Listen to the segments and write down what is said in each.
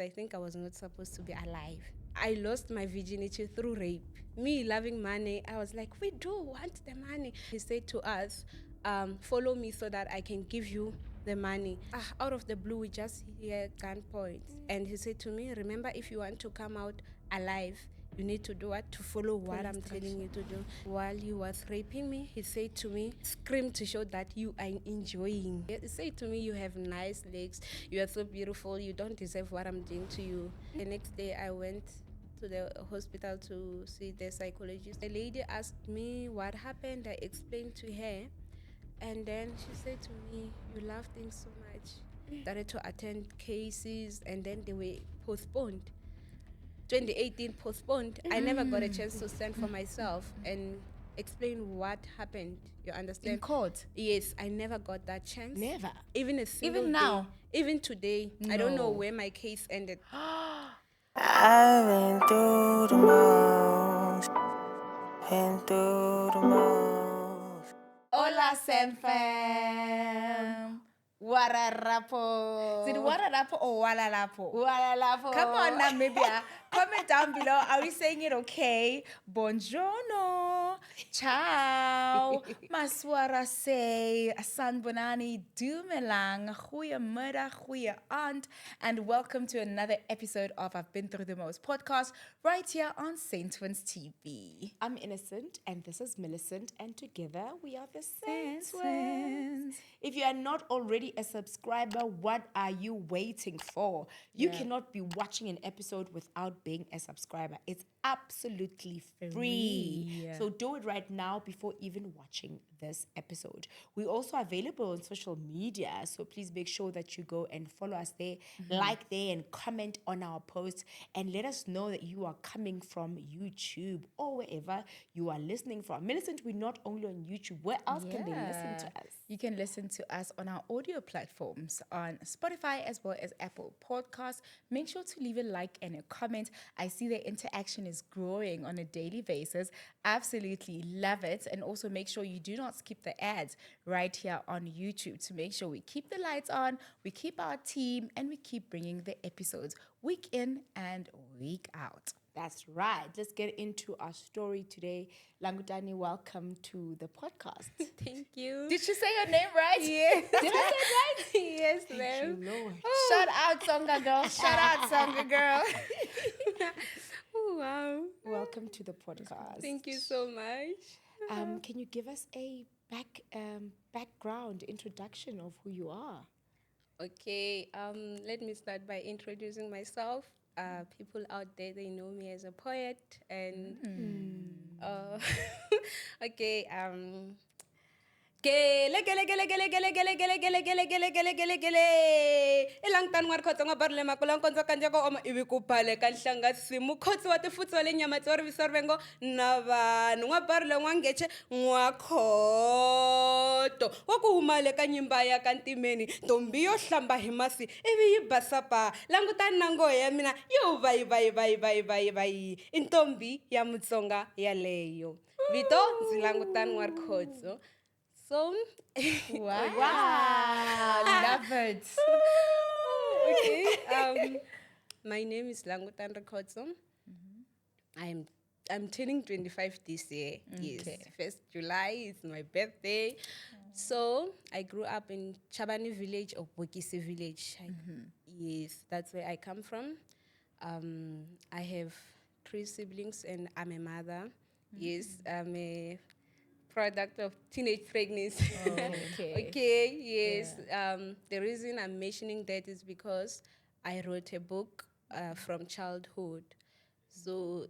I think I was not supposed to be alive. I lost my virginity through rape. Me loving money, I was like, we do want the money. He said to us, follow me so that I can give you the money. Out of the blue, we just hear gunpoint. And he said to me, remember, if you want to come out alive, you need to do what? To follow what I'm telling you to do. While he was raping me, he said to me, scream to show that you are enjoying. He said to me, you have nice legs, you are so beautiful, you don't deserve what I'm doing to you. The next day I went to the hospital to see the psychologist. The lady asked me what happened. I explained to her, and then she said to me, you love things so much. Started to attend cases, and then they were postponed. 2018 postponed. I never got a chance to stand for myself and explain what happened. You understand? In court? Yes, I never got that chance. Never? Even a single Even now? day. Even today. I don't know where my case ended. I've been through the most, been through the most. Hola, Senfam. Wararapo. Is it wararapo or walalapo? Walalapo. Come on, Namibia. Comment down below. Are we saying it okay? Buongiorno. Ciao. Maswara say. Sanbonani. Dumelang. Goeiemiddag. Goeie aand. And welcome to another episode of I've Been Through the Most podcast right here on Centtwinz TV. I'm Innocent and this is Millicent, and together we are the Centtwinz. Centtwinz. If you are not already a subscriber, what are you waiting for? You cannot be watching an episode without being a subscriber. It's absolutely free. So do it right now before even watching this episode. We're also available on social media, so please make sure that you go and follow us there, like there, and comment on our posts, and let us know that you are coming from YouTube or wherever you are listening from. Millicent, we're not only on YouTube. Where else can they listen to us? You can listen to us on our audio platforms on Spotify as well as Apple Podcasts. Make sure to leave a like and a comment. I see the interaction is growing on a daily basis. Absolutely love it. And also make sure you do not skip the ads right here on YouTube to make sure we keep the lights on, we keep our team, and we keep bringing the episodes week in and week out. That's right. Let's get into our story today. Langutani, welcome to the podcast. Thank you. Did you say your name right? Yes. Did I say it right? Yes, Thank ma'am. you, Lord. Shout out, Songa girl. Shout out, Songa girl. Oh, wow. Welcome to the podcast. Thank you so much. Can you give us a background introduction of who you are? Okay, let me start by introducing myself. People out there, they know me as a poet, and okay, Gele gele gele gele gele gele gele gele gele gele gele gele gele ilang tan ngwar khotso nga barle makulang konzo kanje ko oma ibi kupale kan hlanga simu khotso wa tifutso le nyama tsori visorvengo na vanhu ngwa barle ngwa ngeche ngwa khoto wa ku humale ka nyimba ya kantimeni ntombi yo hlamba hi masi ivi yi basapa langutani na ngohe ya mina yo vai intombi ya mutsonga yaleyo vito ndzi langutani ngwar khotso. So, Wow. Love it. Okay. My name is Langutani Rikhotso. I'm turning 25 this year. Yes, 1st July is my birthday. So I grew up in Chabani village or Bokisi village. Yes, that's where I come from. I have 3 siblings and I'm a mother. Yes, I'm a product of teenage pregnancy. Oh, okay. Okay, yes. The reason I'm mentioning that is because I wrote a book from childhood. So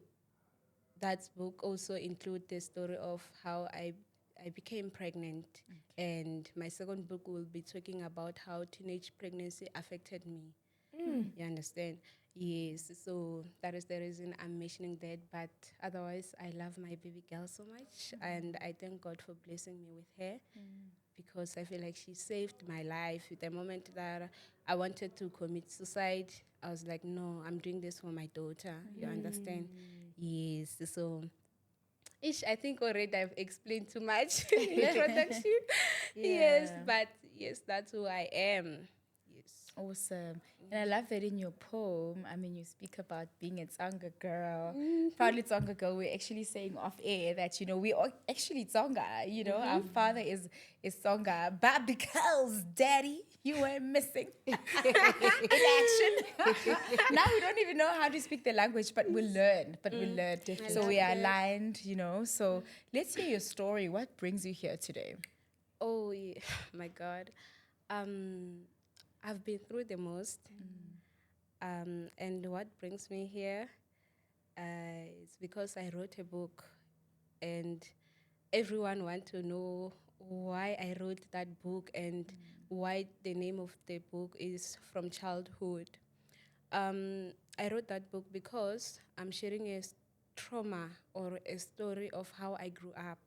that book also includes the story of how I became pregnant. And my second book will be talking about how teenage pregnancy affected me. You understand? Yes, so that is the reason I'm mentioning that. But otherwise, I love my baby girl so much, and I thank God for blessing me with her because I feel like she saved my life. The moment that I wanted to commit suicide, I was like, no, I'm doing this for my daughter. You understand? Yes, so I think already I've explained too much in introduction. Yes, but yes, that's who I am. Yes. Awesome. And I love that in your poem, I mean, you speak about being a Tsonga girl, proudly Tsonga girl. We're actually saying off air that, you know, we are actually Tsonga, you know, our father is Tsonga, but because daddy, you were missing in action. Now we don't even know how to speak the language, but we'll learn, So we are aligned, you know. So let's hear your story. What brings you here today? Oh, yeah. My God. I've been through the most. And what brings me here is because I wrote a book, and everyone wants to know why I wrote that book and why the name of the book is From Childhood. I wrote that book because I'm sharing a trauma or a story of how I grew up.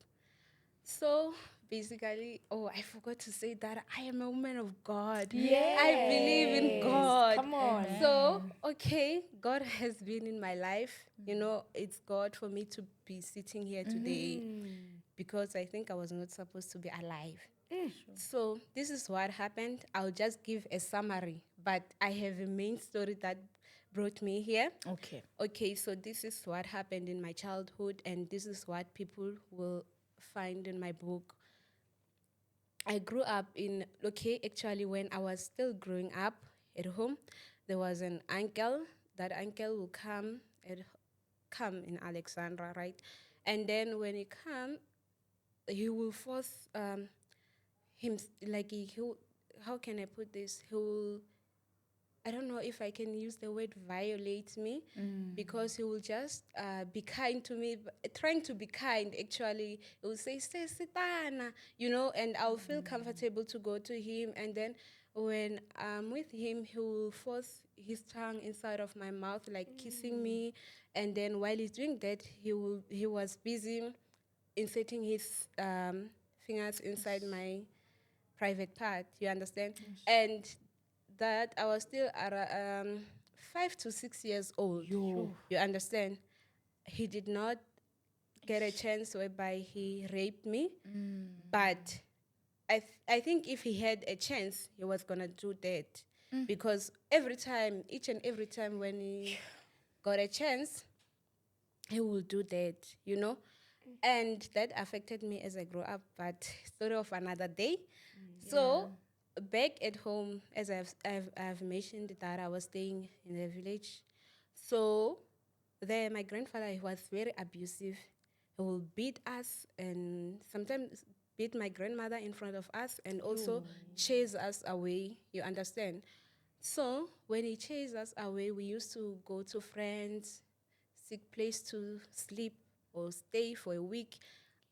So basically, I forgot to say that I am a woman of God. Yes. I believe in God. Come on. So, okay, God has been in my life. You know, it's God for me to be sitting here today because I think I was not supposed to be alive. So this is what happened. I'll just give a summary, but I have a main story that brought me here. Okay. Okay, so this is what happened in my childhood, and this is what people will find in my book. I grew up actually, when I was still growing up at home, there was an uncle. That uncle will come in Alexandra, right? And then when he come, he will force him, like how can I put this? He will, I don't know if I can use the word violate me, because he will just be kind to me, trying to be kind. Actually, he will say "Sesitana," you know, and I'll feel comfortable to go to him. And then when I'm with him, he will force his tongue inside of my mouth, like kissing me. And then while he's doing that, he was busy inserting his fingers inside my private part. You understand? And that I was still 5 to 6 years old. You understand? He did not get a chance whereby he raped me, but I think if he had a chance, he was gonna do that, because each and every time when he got a chance, he will do that, you know. And that affected me as I grew up, but story of another day. So back at home, as I've mentioned that I was staying in the village. So there, my grandfather, he was very abusive. He will beat us and sometimes beat my grandmother in front of us and also chase us away. You understand? So when he chased us away, we used to go to friends, seek place to sleep or stay for a week.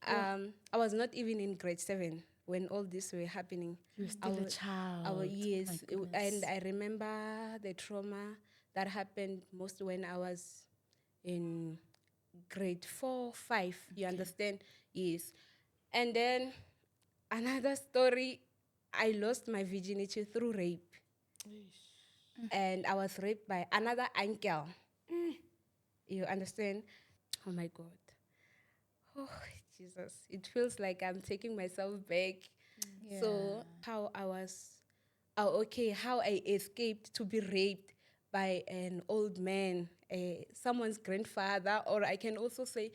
I was not even in grade 7 when all this were happening. You were still a child. Yes, Oh my and goodness. I remember the trauma that happened most when I was in grade 4, 5. You understand? Yes. And then another story, I lost my virginity through rape. And I was raped by another uncle. You understand? Oh my God. Oh, Jesus. It feels like I'm taking myself back. So how I escaped to be raped by an old man, someone's grandfather, or I can also say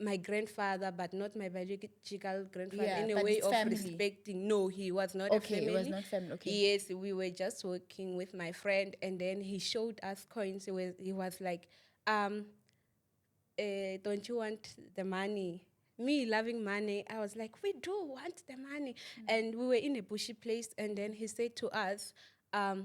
my grandfather, but not my biological grandfather, Yeah, in a but way it's of family. respecting. No, he was not a Okay, family. it was not family, okay. Yes, we were just working with my friend, and then he showed us coins. He was like, don't you want the money? Me loving money, I was like, we do want the money. And we were in a bushy place, and then he said to us,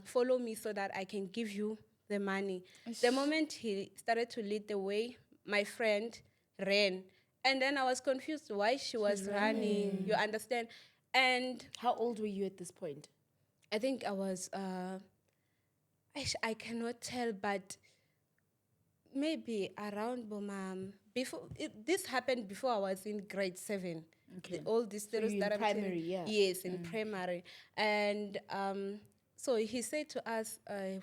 follow me so that I can give you the money. The moment he started to lead the way, my friend ran. And then I was confused why she was running. You understand? And How old were you at this point? I think I was, I cannot tell, but maybe around Bomam. This happened before I was in grade 7. Okay. All these stories you that in I'm telling. primary, yeah. Yes, in primary. And So he said to us,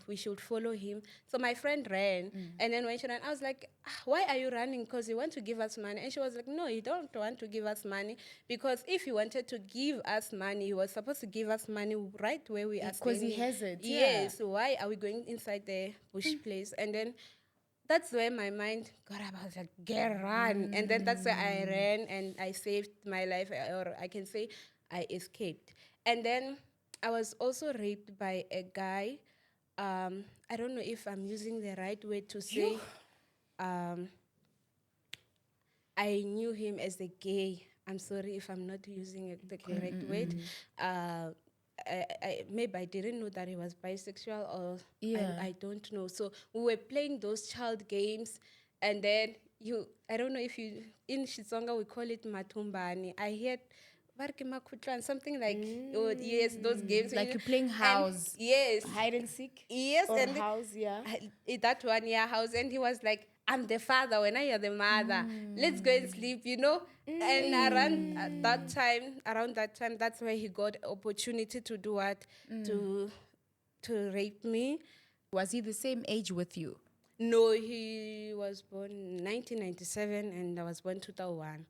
we should follow him. So my friend ran, and then when she ran, I was like, why are you running? Because you want to give us money. And she was like, no, you don't want to give us money, because if he wanted to give us money, he was supposed to give us money right where we are Because he standing. has it, Yes, so why are we going inside the bush place? And then that's where my mind got up. I was like, get run. And then that's where I ran and I saved my life, or I can say I escaped. And then I was also raped by a guy. I don't know if I'm using the right word to say. I knew him as a gay. I'm sorry if I'm not using the correct word. Maybe I didn't know that he was bisexual, or I don't know. So we were playing those child games, and then I don't know if you, in Shitsonga we call it matumbani. I heard something like, oh, yes, those games. Like you're playing house. Yes. Hide and seek? Yes, Or and house, yeah. that 1 year house, and he was like, I'm the father when I am the mother. Let's go and sleep, And around that time, that's where he got opportunity to do what? To rape me. Was he the same age with you? No, he was born 1997 and I was born 2001.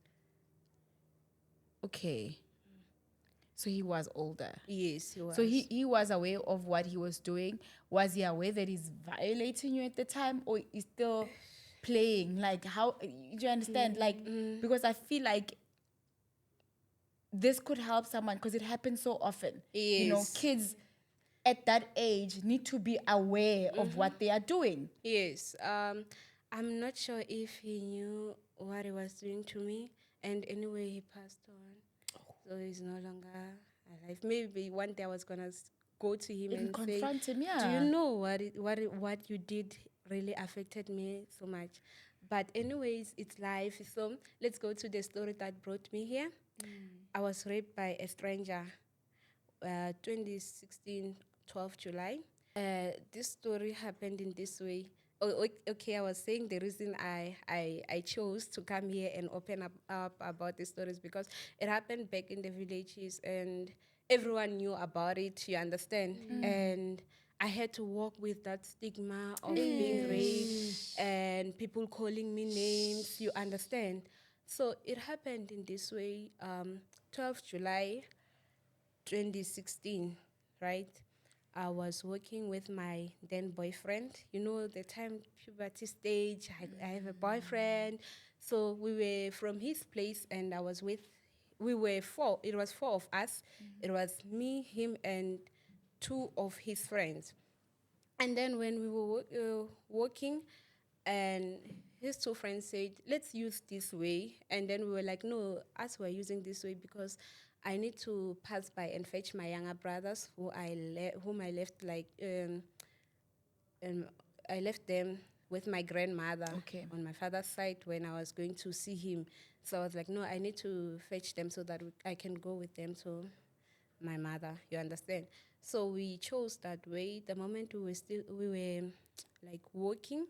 Okay. So he was older. Yes, he was. So he was aware of what he was doing. Was he aware that he's violating you at the time, or he's still playing? Like, how do you understand? Like, because I feel like this could help someone, because it happens so often. Yes. Kids at that age need to be aware of what they are doing. Yes. I'm not sure if he knew what he was doing to me, and anyway, he passed on. So he's no longer alive. Maybe one day I was gonna go to him and confront say, him, yeah. do you know what you did really affected me so much? But anyways, it's life. So let's go to the story that brought me here. I was raped by a stranger, 2016, 12 July. This story happened in this way. Okay, I was saying the reason I chose to come here and open up about the stories, because it happened back in the villages and everyone knew about it, you understand? And I had to walk with that stigma of being raped and people calling me names, you understand? So it happened in this way, 12 July 2016, right? I was working with my then boyfriend. The time puberty stage, I have a boyfriend. So we were from his place and we were four. It was four of us. It was me, him, and two of his friends. And then when we were working, and his two friends said, let's use this way. And then we were like, no, us were using this way because I need to pass by and fetch my younger brothers whom I left I left them with my grandmother on my father's side when I was going to see him. So I was like, no, I need to fetch them so that I can go with them to my mother, you understand? So we chose that way. The moment we were like walking,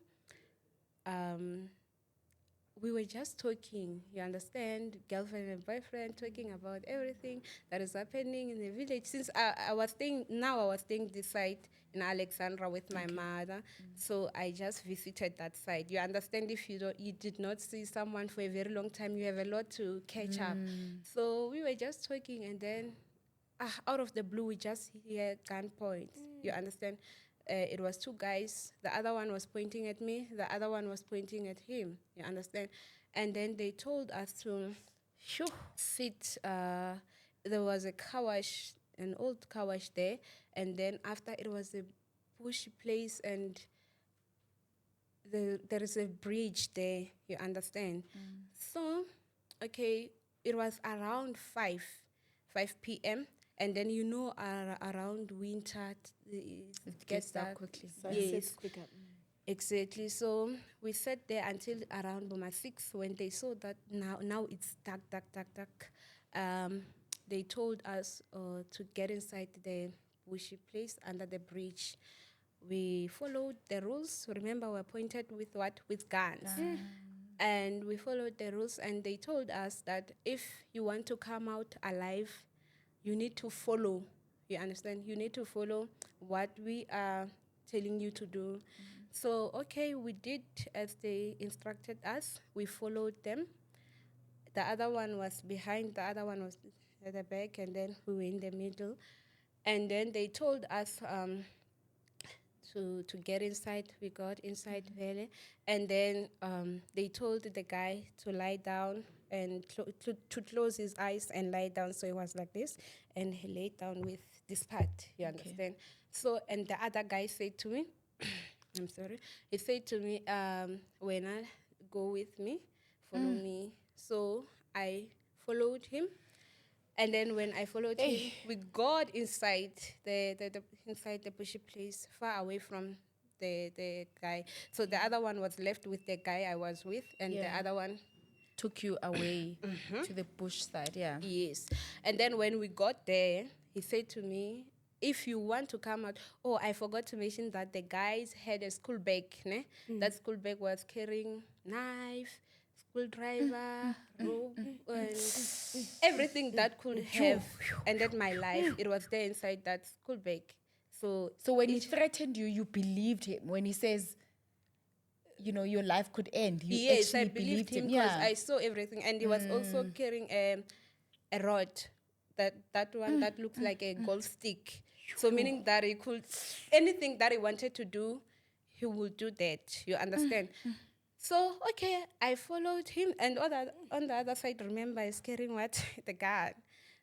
we were just talking, you understand, girlfriend and boyfriend, talking about everything that is happening in the village. Since I was staying this side in Alexandra with my mother, so I just visited that side. You understand, if you did not see someone for a very long time, you have a lot to catch up. So we were just talking, and then out of the blue, we just hear gunpoint. You understand? It was two guys. The other one was pointing at me. The other one was pointing at him. You understand? And then they told us to sit. There was a car wash, an old car wash there. And then after, it was a bushy place, and there is a bridge there. You understand? So, okay, it was around 5 p.m. And then around winter, it gets dark quickly. Yes, quicker. Exactly. So we sat there until around 6 when they saw that now it's dark. They told us to get inside the bushy place under the bridge. We followed the rules. Remember, we were pointed with what? With guns. And we followed the rules, and they told us that if you want to come out alive, you need to follow You understand? You need to follow what we are telling you to do. So, okay, we did as they instructed us. We followed them. The other one was behind, the other one was at the back, and then we were in the middle. And then they told us to get inside. We got inside vele, and then they told the guy to lie down and to close his eyes and lie down. So it was like this, and he laid down with this part. You understand? So and the other guy said to me, I'm sorry. He said to me, when I go with me, follow me. So I followed him. And then when I followed him, we got inside inside the bushy place, far away from the guy. So the other one was left with the guy I was with, and the other one, Took you away to the bush side, yeah. yes. And then when we got there, he said to me, if you want to come out, oh, I forgot to mention that the guys had a school bag. Ne? That school bag was carrying knife, screwdriver, rope, and everything that could have ended my life. It was there inside that school bag. So when he threatened you, you believed him. When he says, you know, your life could end, you yes, actually I believed him because I saw everything. And he was also carrying a rod, that one that looks like a golf stick. So meaning that he could, anything that he wanted to do, he would do that. You understand? So, okay, I followed him. And on the other side, remember, he's carrying what? The gun.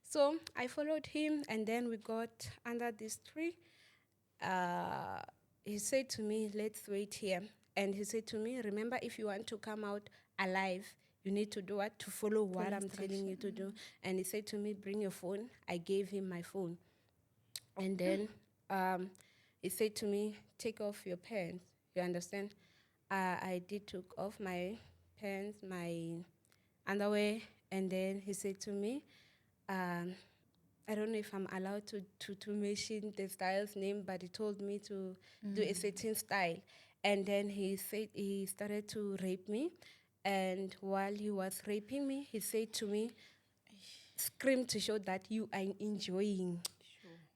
So I followed him, and then we got under this tree. He said to me, let's wait here. And he said to me, remember, if you want to come out alive, you need to do what? To follow what I'm telling you to do. And he said to me, bring your phone. I gave him my phone. And then he said to me, take off your pants. You understand? I did took off my pants, my underwear. And then he said to me, I don't know if I'm allowed to mention the style's name, but he told me to do a certain style. And then he said he started to rape me. And while he was raping me, he said to me, scream to show that you are enjoying.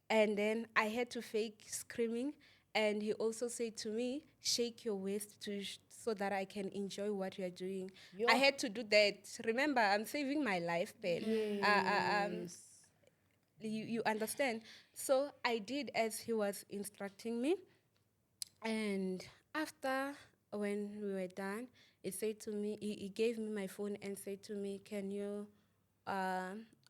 And then I had to fake screaming. And he also said to me, shake your waist so that I can enjoy what you are doing. I had to do that. Remember, I'm saving my life, Ben. You understand? So I did as he was instructing me. And after, when we were done, he said to me, he gave me my phone and said to me, can you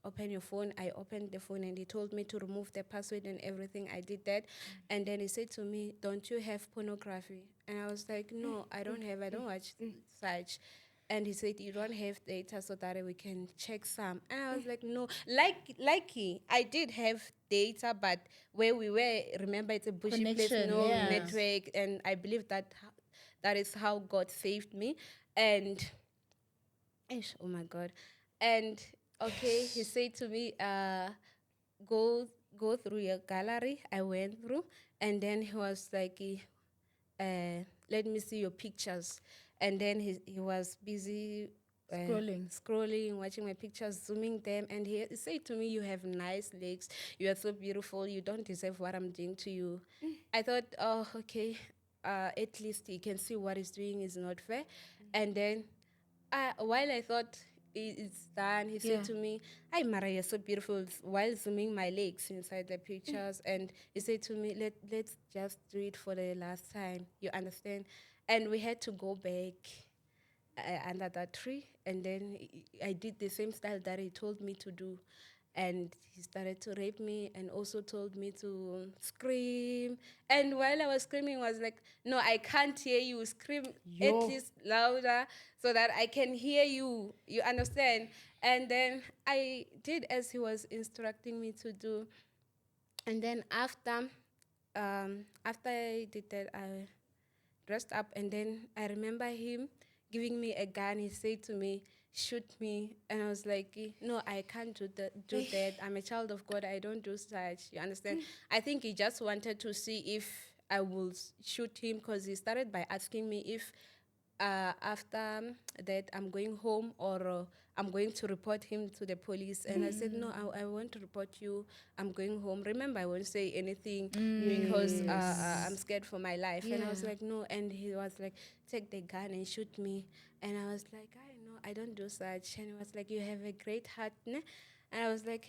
open your phone? I opened the phone, and he told me to remove the password and everything. I did that. And then he said to me, don't you have pornography? And I was like, no, I don't have. I don't watch such. And he said, you don't have data so that we can check some. And I was like, no. Likey, I did have data, but where we were, remember, it's a bushy place, no network. And I believe that is how God saved me. And, oh my God. And, okay, he said to me, go through your gallery. I went through. And then he was like, let me see your pictures. And then he was busy scrolling, watching my pictures, zooming them. And he said to me, you have nice legs. You are so beautiful. You don't deserve what I'm doing to you. I thought, oh, okay, at least he can see what he's doing is not fair. And then while I thought it's done, he said to me, "Hi, Mara, you're so beautiful," while zooming my legs inside the pictures. And he said to me, let's just do it for the last time. You understand? And we had to go back under that tree. And then I did the same style that he told me to do. And he started to rape me and also told me to scream. And while I was screaming, I was like, no, I can't hear you. Scream at least louder so that I can hear you. You understand? And then I did as he was instructing me to do. And then after I did that, I dressed up. And then I remember him giving me a gun. He said to me, shoot me. And I was like, no, I can't do that. I'm a child of God. I don't do such. You understand? I think he just wanted to see if I will shoot him, because he started by asking me if after that, I'm going home or I'm going to report him to the police. And I said, no, I want to report you. I'm going home. Remember, I won't say anything because I'm scared for my life. And I was like, no. And he was like, take the gun and shoot me. And I was like, I know, I don't do such. And he was like, you have a great heart, ne? And I was like,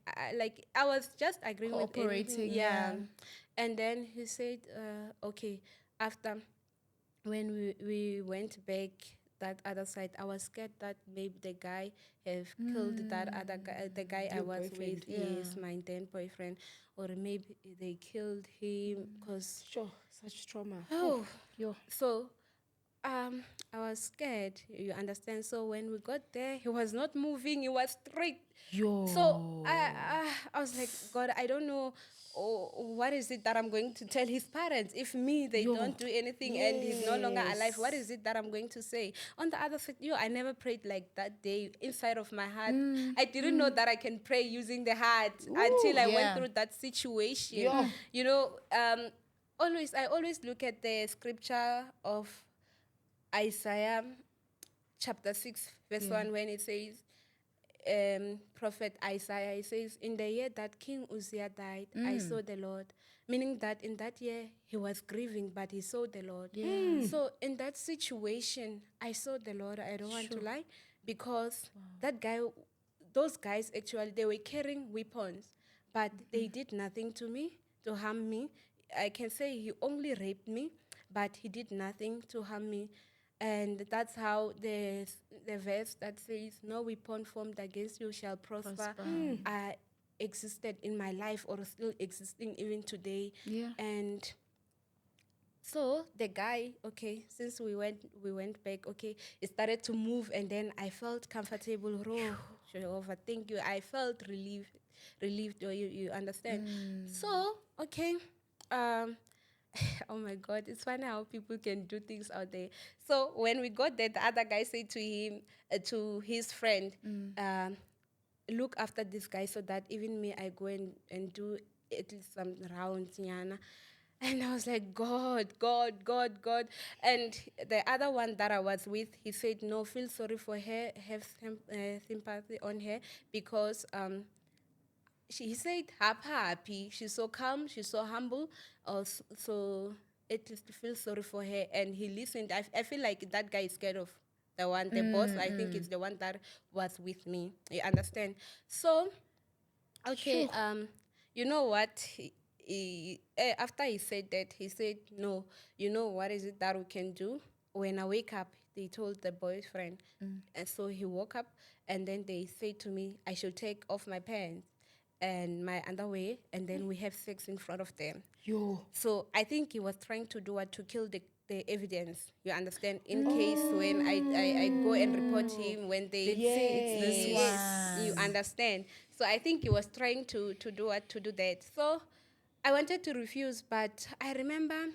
I was just agreeing with Cooperating, anything. Yeah. And then he said, okay, after when we went back that other side, I was scared that maybe the guy have killed that other guy, the guy I was with, yes, my then boyfriend, or maybe they killed him because Sure, such trauma. oh, Yo. so I was scared. You understand? So when we got there, he was not moving. He was straight. Yo. So I was like, God, I don't know. What is it that I'm going to tell his parents? If they don't do anything and he's no longer alive, what is it that I'm going to say? On the other side, I never prayed like that day inside of my heart. I didn't know that I can pray using the heart until I went through that situation. You know, I always look at the scripture of Isaiah chapter 6, verse 1, when it says, prophet Isaiah, he says, in the year that King Uzziah died, I saw the Lord. Meaning that in that year, he was grieving, but he saw the Lord. So in that situation, I saw the Lord. I don't want to lie, because that guy, those guys actually, they were carrying weapons, but they did nothing to me, to harm me. I can say he only raped me, but he did nothing to harm me. And that's how the verse that says, no weapon formed against you shall prosper, existed in my life, or still existing even today. And so the guy, okay, since we went back, okay, it started to move, and then I felt comfortable. Jehovah, thank you. I felt relieved. You understand? So okay, oh my God, it's funny how people can do things out there. So when we got there, the other guy said to him, to his friend, look after this guy so that even me, I go and do at least some rounds, Yana. And I was like, God. And the other one that I was with, he said, no, feel sorry for her, have sympathy on her, because he said happy. She's so calm, she's so humble. So it is to feel sorry for her. And he listened. I feel like that guy is scared of the boss. I think it's the one that was with me. You understand? So, okay, you know what? After he said that, he said, no, you know what is it that we can do? When I wake up, they told the boyfriend. And so he woke up, and then they said to me, I should take off my pants and my underwear, and then we have sex in front of them. So I think he was trying to do what, to kill the evidence. You understand? In case when I go and report him, when they say it's this one. You understand? So I think he was trying to do what, to do that. So I wanted to refuse, but I remember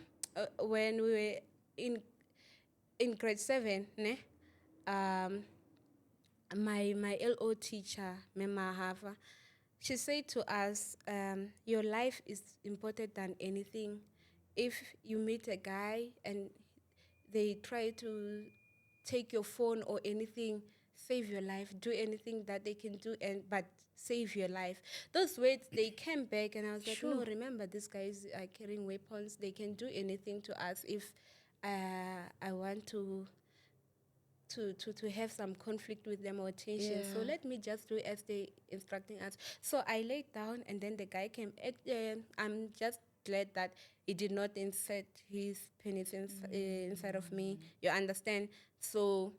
when we were in grade 7, ne? My LO teacher, Mema Hava, she said to us, your life is important than anything. If you meet a guy and they try to take your phone or anything, save your life, do anything that they can do, but save your life. Those words, they came back, and I was like, no, remember, these guys are carrying weapons. They can do anything to us if I want to have some conflict with them or tension. So let me just do as they instructing us. So I laid down, and then the guy came. I'm just glad that he did not insert his penis inside of me. You understand? So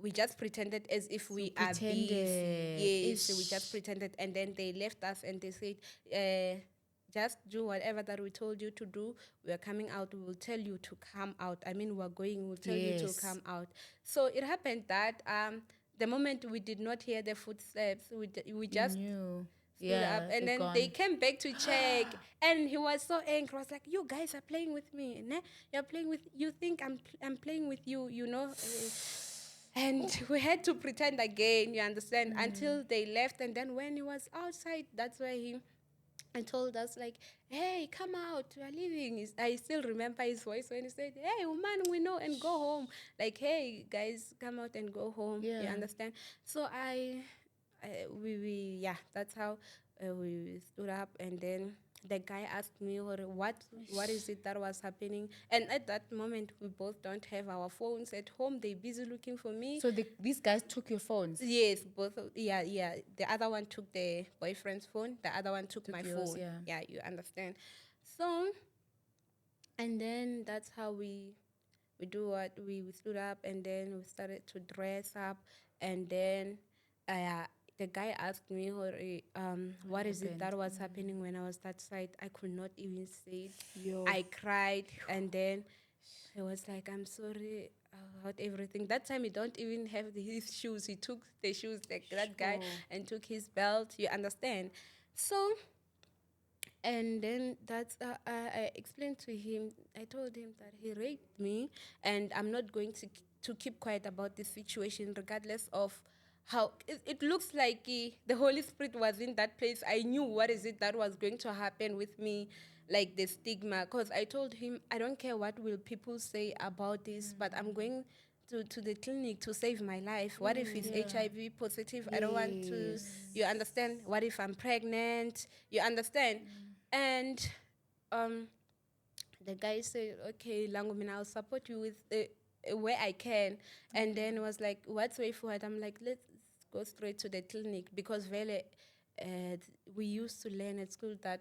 we just pretended as if we are busy. Yes, so we just pretended, and then they left us, and they said, just do whatever that we told you to do. We are coming out. We will tell you to come out. I mean, we're going. We'll tell you to come out. So it happened that the moment we did not hear the footsteps, we just stood up, and then they came back to check. And he was so angry. I was like, "You guys are playing with me. Ne? You're playing with. You think I'm playing with you? You know." And we had to pretend again. You understand? Until they left, and then when he was outside, that's where he and told us like, hey, come out, we are leaving. I still remember his voice when he said, hey, woman, we know, and go home. Like, hey, guys, come out and go home. Yeah. You understand? So we that's how we stood up, and then the guy asked me, what is it that was happening? And at that moment, we both don't have our phones at home. They're busy looking for me. So these guys took your phones? Yes, both. Yeah. The other one took the boyfriend's phone. The other one took my yours, phone. yeah. Yeah, you understand. So, and then that's how we do what we stood up, and then we started to dress up, and then the guy asked me, what is it that was happening when I was that side? I could not even say it. I cried, and then he was like, I'm sorry about everything. That time he don't even have his shoes. He took the shoes, that guy, and took his belt. You understand? So, and then I explained to him, I told him that he raped me, and I'm not going to keep quiet about this situation, regardless of how it looks like the Holy Spirit was in that place. I knew what is it that was going to happen with me, like the stigma, because I told him, I don't care what will people say about this, but I'm going to the clinic to save my life. What if it's HIV positive? I don't want to, you understand? What if I'm pregnant? You understand? And the guy said, okay, Langumina, I'll support you with where I can. And then was like, what's way forward? I'm like, let's go straight to the clinic, because really, we used to learn at school that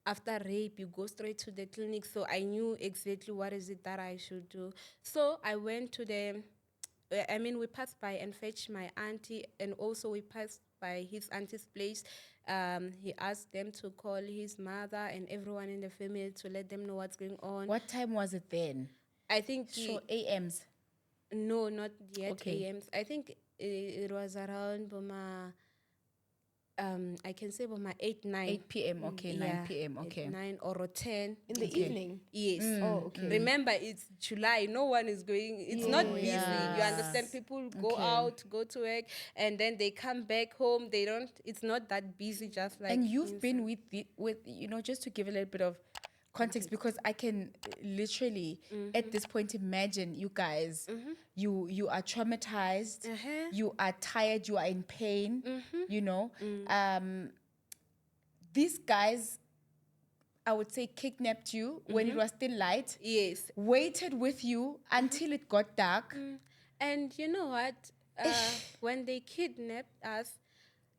after rape, you go straight to the clinic. So I knew exactly what is it that I should do. So I went to we passed by and fetched my auntie, and also we passed by his auntie's place. He asked them to call his mother and everyone in the family to let them know what's going on. What time was it then? I think AMs. No, not yet. Okay. AMs. I think it was around Boma. I can say Boma 8, 9. 8 p.m. Okay, 9 p.m. Okay. 9 or 10 In the evening? Yes. Oh, okay. Remember, it's July. No one is going. It's not busy. Yes. You understand? People go out, go to work, and then they come back home. They don't. It's not that busy. Just like. And you've been with just to give a little bit of context, because I can literally at this point imagine you guys. You are traumatized. You are tired. You are in pain. These guys, I would say, kidnapped you when it was still light. Yes. Waited with you until it got dark. And you know what? When they kidnapped us,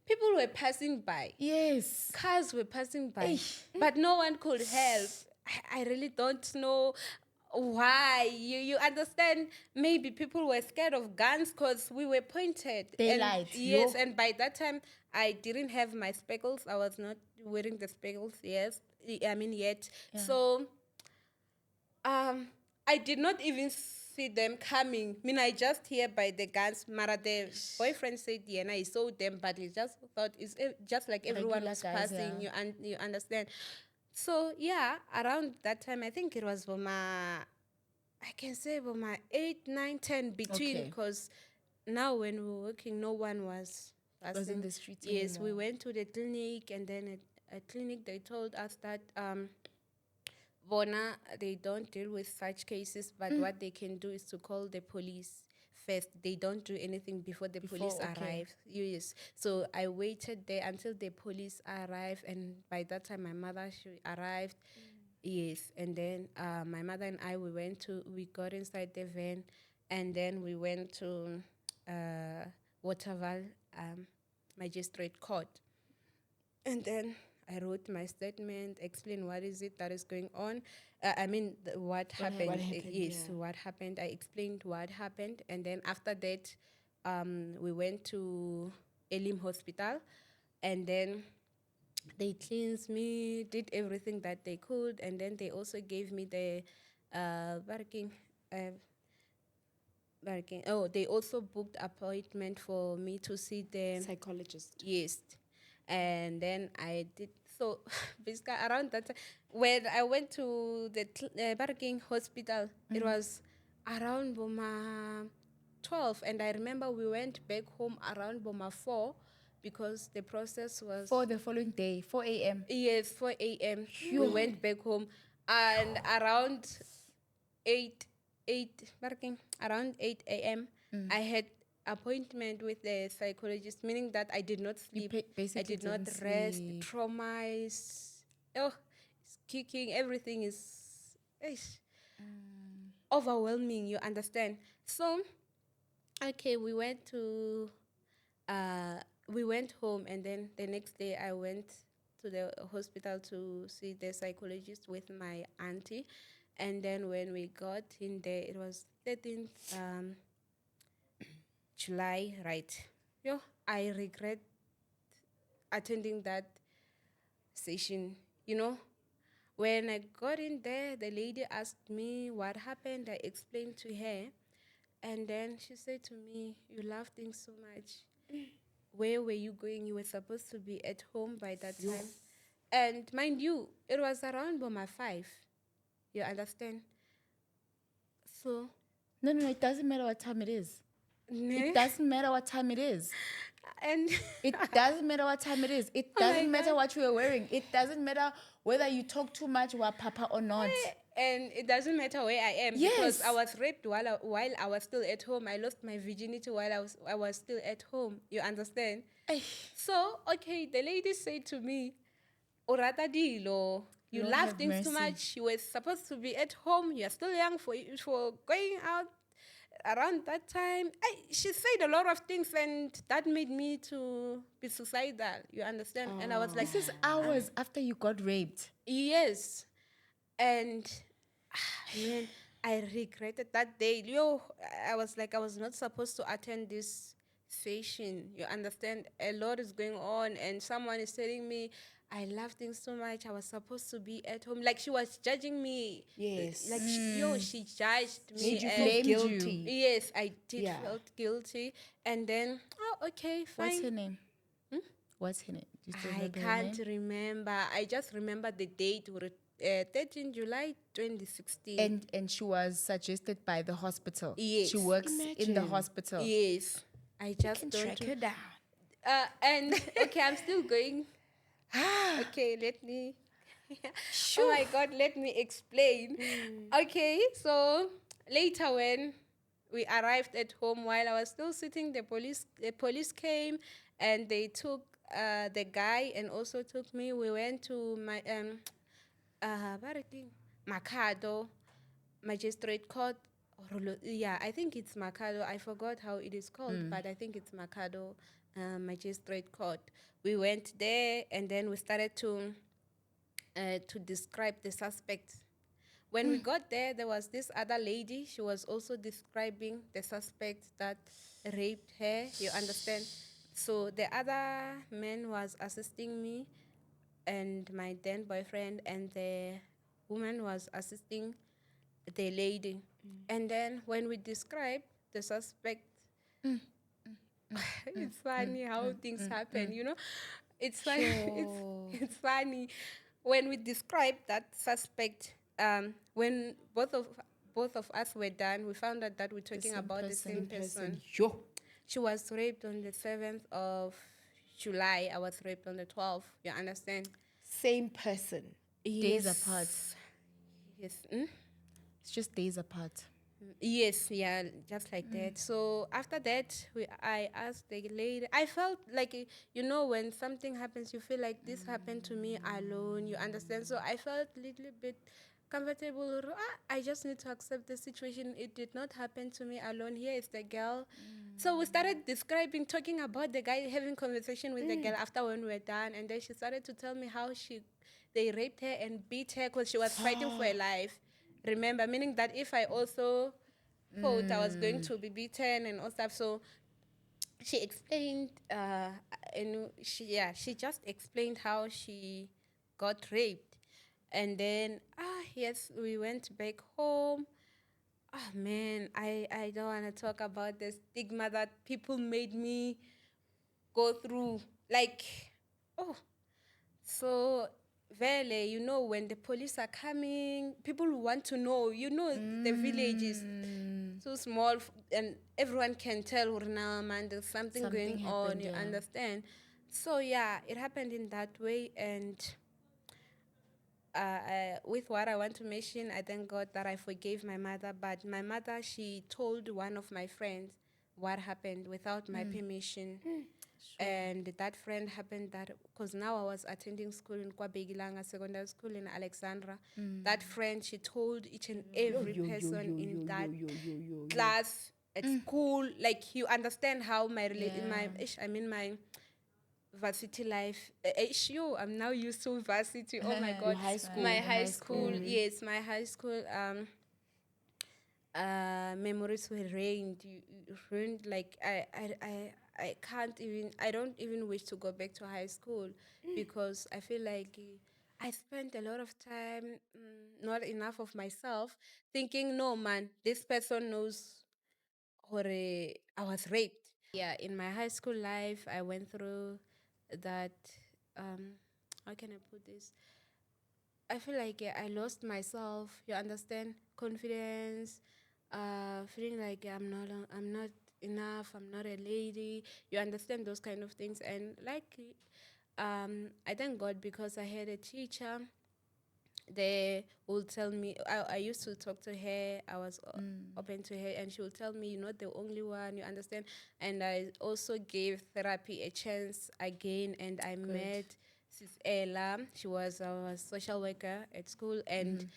people were passing by. Yes. Cars were passing by. But no one could help. I really don't know why. You understand? Maybe people were scared of guns because we were pointed. They lied. Yes, and by that time, I didn't have my speckles. I was not wearing the speckles, yet. Yeah. So, I did not even see them coming. I just hear by the guns. Mara, the boyfriend said, yeah, and I saw them, but he just thought it's just like everyone was guys, passing. yeah. You understand? So, yeah, around that time, I think it was I can say 8, 9, 10 between, because now when we were working, no one was passing. Was in the streets Yes, anymore. we went to the clinic, and then at clinic, they told us that Bona, they don't deal with such cases, but what they can do is to call the police first. They don't do anything before the police arrive. Yes. So I waited there until the police arrived, and by that time my mother, she arrived. Yes. And then my mother and I, we got inside the van, and then we went to Waterval Magistrate Court. And then I wrote my statement, explain what is it that is going on. What happened. Yes, what happened. I explained what happened. And then after that, we went to Elim Hospital. And then they cleansed me, did everything that they could. And then they also gave me the they also booked appointment for me to see the Psychologist. Yes. And then I did, so basically around that time, when I went to the Barking Hospital, it was around Boma 12, and I remember we went back home around Boma 4, because the process was For the following day, 4 a.m. yes, 4 a.m. We went back home, and around 8 a.m. I had appointment with the psychologist, meaning that I did not sleep. I basically did not didn't rest. sleep. Trauma is, it's kicking. Everything is overwhelming. You understand? So, okay, we went home, and then the next day I went to the hospital to see the psychologist with my auntie. And then when we got in there, it was 13th July, right? I regret attending that session. When I got in there, the lady asked me what happened. I explained to her. And then she said to me, "You love things so much. Where were you going? You were supposed to be at home by that time." And mind you, it was around Boma 5. You understand? So, No, it doesn't matter what time it is. ne? It doesn't matter what time it is. And It doesn't matter what time it is. It Oh my doesn't matter God. what you are wearing. It doesn't matter whether you talk too much with papa or not. and it doesn't matter where I am because Yes. I was raped while I was still at home. I lost my virginity while I was still at home. You understand? So, okay, the lady said to me, "Orata dilo, you Lord love have things too mercy. much. You were supposed to be at home. You are still young for going out around that time." She said a lot of things, and that made me to be suicidal. You understand? And I was like, This is hours after you got raped. yes. And man, I regretted that day. I was like, I was not supposed to attend this session. You understand? A lot is going on, and someone is telling me, "I love things so much. I was supposed to be at home." Like she was judging me. Yes. Like she judged me. Made you and- feel blamed you. guilty. Yes, I did Yeah. felt guilty. And then, okay, What's fine. her name? What's her name? Do you still I remember her can't name? remember. I just remember the date, 13 July 2016. And she was suggested by the hospital. Yes. She works in the Imagine. hospital. Yes, I just Can don't. track her down. And okay, I'm still going. Okay, let me. Oh my God, let me explain. Okay, so later when we arrived at home, while I was still sitting, the police came and they took the guy and also took me. We went to my Makado Magistrate Court. Yeah, I think it's Makado. I forgot how it is called, but I think it's Makado Magistrate Court. We went there, and then we started to describe the suspect. When we got there, there was this other lady. She was also describing the suspect that raped her. You understand? So the other man was assisting me and my then boyfriend, and the woman was assisting the lady. And then when we described the suspect, it's funny how things happen, It's funny. It's funny. When we described that suspect, when both of us were done, we found out that we're talking same about the person. same person. Yo. She was raped on the 7th of July. I was raped on the 12th. You understand? Same person. Days apart. Yes. It's just days apart. Yes, yeah, just like that. So after that, I asked the lady. I felt like, when something happens, you feel like this happened to me alone. You understand? So I felt a little bit comfortable. I just need to accept the situation. It did not happen to me alone. Here is the girl. So we started talking about the guy, having conversation with the girl after when we were done. And then she started to tell me how they raped her and beat her because she was fighting for her life. Remember, meaning that if I also thought I was going to be beaten and all stuff. So she explained, and she just explained how she got raped. And then, yes, we went back home. Oh, man, I don't want to talk about the stigma that people made me go through. Like, so Vele, when the police are coming, people want to know, the village is too small and everyone can tell now, man, there's something going on, happened, you yeah. understand? So yeah, it happened in that way, and with what I want to mention, I thank God that I forgave my mother. But my mother, she told one of my friends what happened without my permission. And that friend happened that because now I was attending school in Kwabegilanga Secondary School in Alexandra. That friend, she told each and every person in that class at school, like you understand how my my varsity life. I'm now used to varsity. Oh my God, high school. my high school. Yes, my high school. Memories were ruined. Ruined. Like I can't even. I don't even wish to go back to high school because I feel like I spent a lot of time, not enough of myself, thinking, no man, this person knows or I was raped. Yeah, in my high school life, I went through that. How can I put this? I feel like I lost myself. You understand? Confidence, feeling like I'm not enough. I'm not a lady. You understand those kind of things, and like, I thank God because I had a teacher they will tell me I used to talk to her. I was open to her, and she would tell me, "You're not the only one." You understand? And I also gave therapy a chance again, and I met Sis Ella. She was a social worker at school, and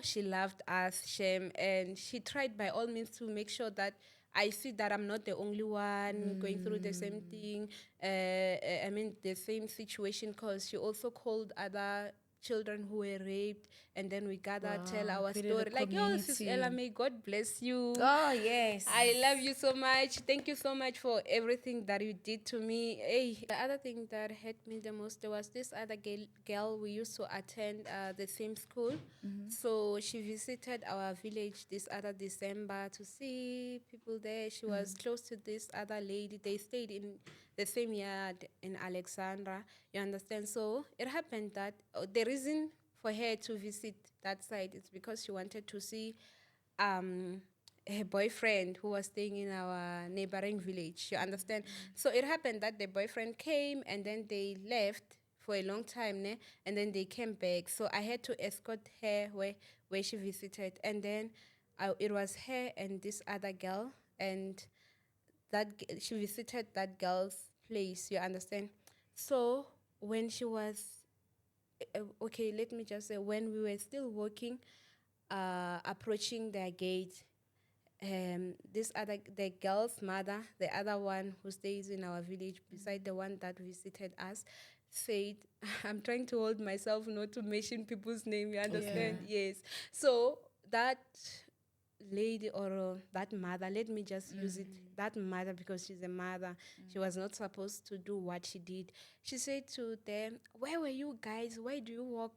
she loved us, Shem, and she tried by all means to make sure that I see that I'm not the only one going through the same thing. I mean, the same situation, because she also called other children who were raped, and then we gather, tell our created a story. Like, Sis community. Ella, may God bless you. Oh, yes. I love you so much. Thank you so much for everything that you did to me. Hey, the other thing that hurt me the most, there was this other girl we used to attend the same school. So she visited our village this other December to see people there. She was close to this other lady. They stayed in the same yard in Alexandra. You understand? So it happened that the reason for her to visit that side is because she wanted to see um, her boyfriend who was staying in our neighboring village. You understand? So it happened that the boyfriend came and then they left for a long time, ne? And then they came back. So I had to escort her where she visited. And then it was her and this other girl. And she visited that girl's place. You understand? So when she was okay, let me just say, when we were still walking, approaching their gate, the girl's mother, the other one who stays in our village, beside the one that visited us, said, I'm trying to hold myself not to mention people's name, you understand? Yes. So that lady or that mother, let me just use it, that mother, because she's a mother, she was not supposed to do what she did. She said to them, where were you guys? Why do you walk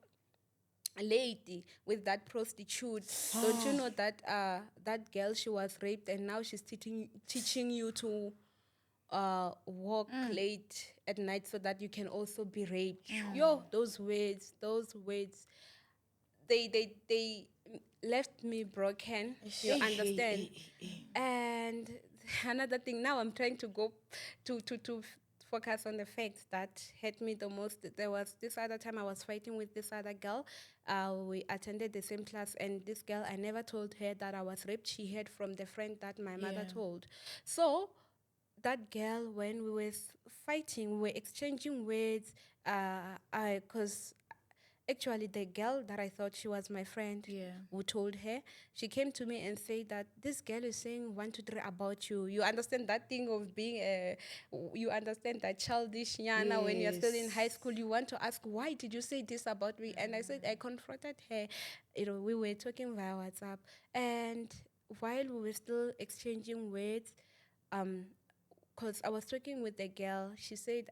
lady with that prostitute? Don't you know that that girl, she was raped, and now she's teaching you to walk late at night so that you can also be raped? Those words, they left me broken. You understand? And another thing, now I'm trying to go to focus on the facts that hurt me the most. There was this other time I was fighting with this other girl. We attended the same class, and this girl, I never told her that I was raped. She heard from the friend that my mother told. So that girl, when we were fighting, we were exchanging words. Because actually, the girl that I thought she was my friend, who told her, she came to me and said that this girl is saying 1, 2, 3 about you. You understand that thing of being you understand that childish Yana, when you're still in high school, you want to ask, why did you say this about me? And I said, I confronted her. We were talking via WhatsApp, and while we were still exchanging words, because I was talking with the girl,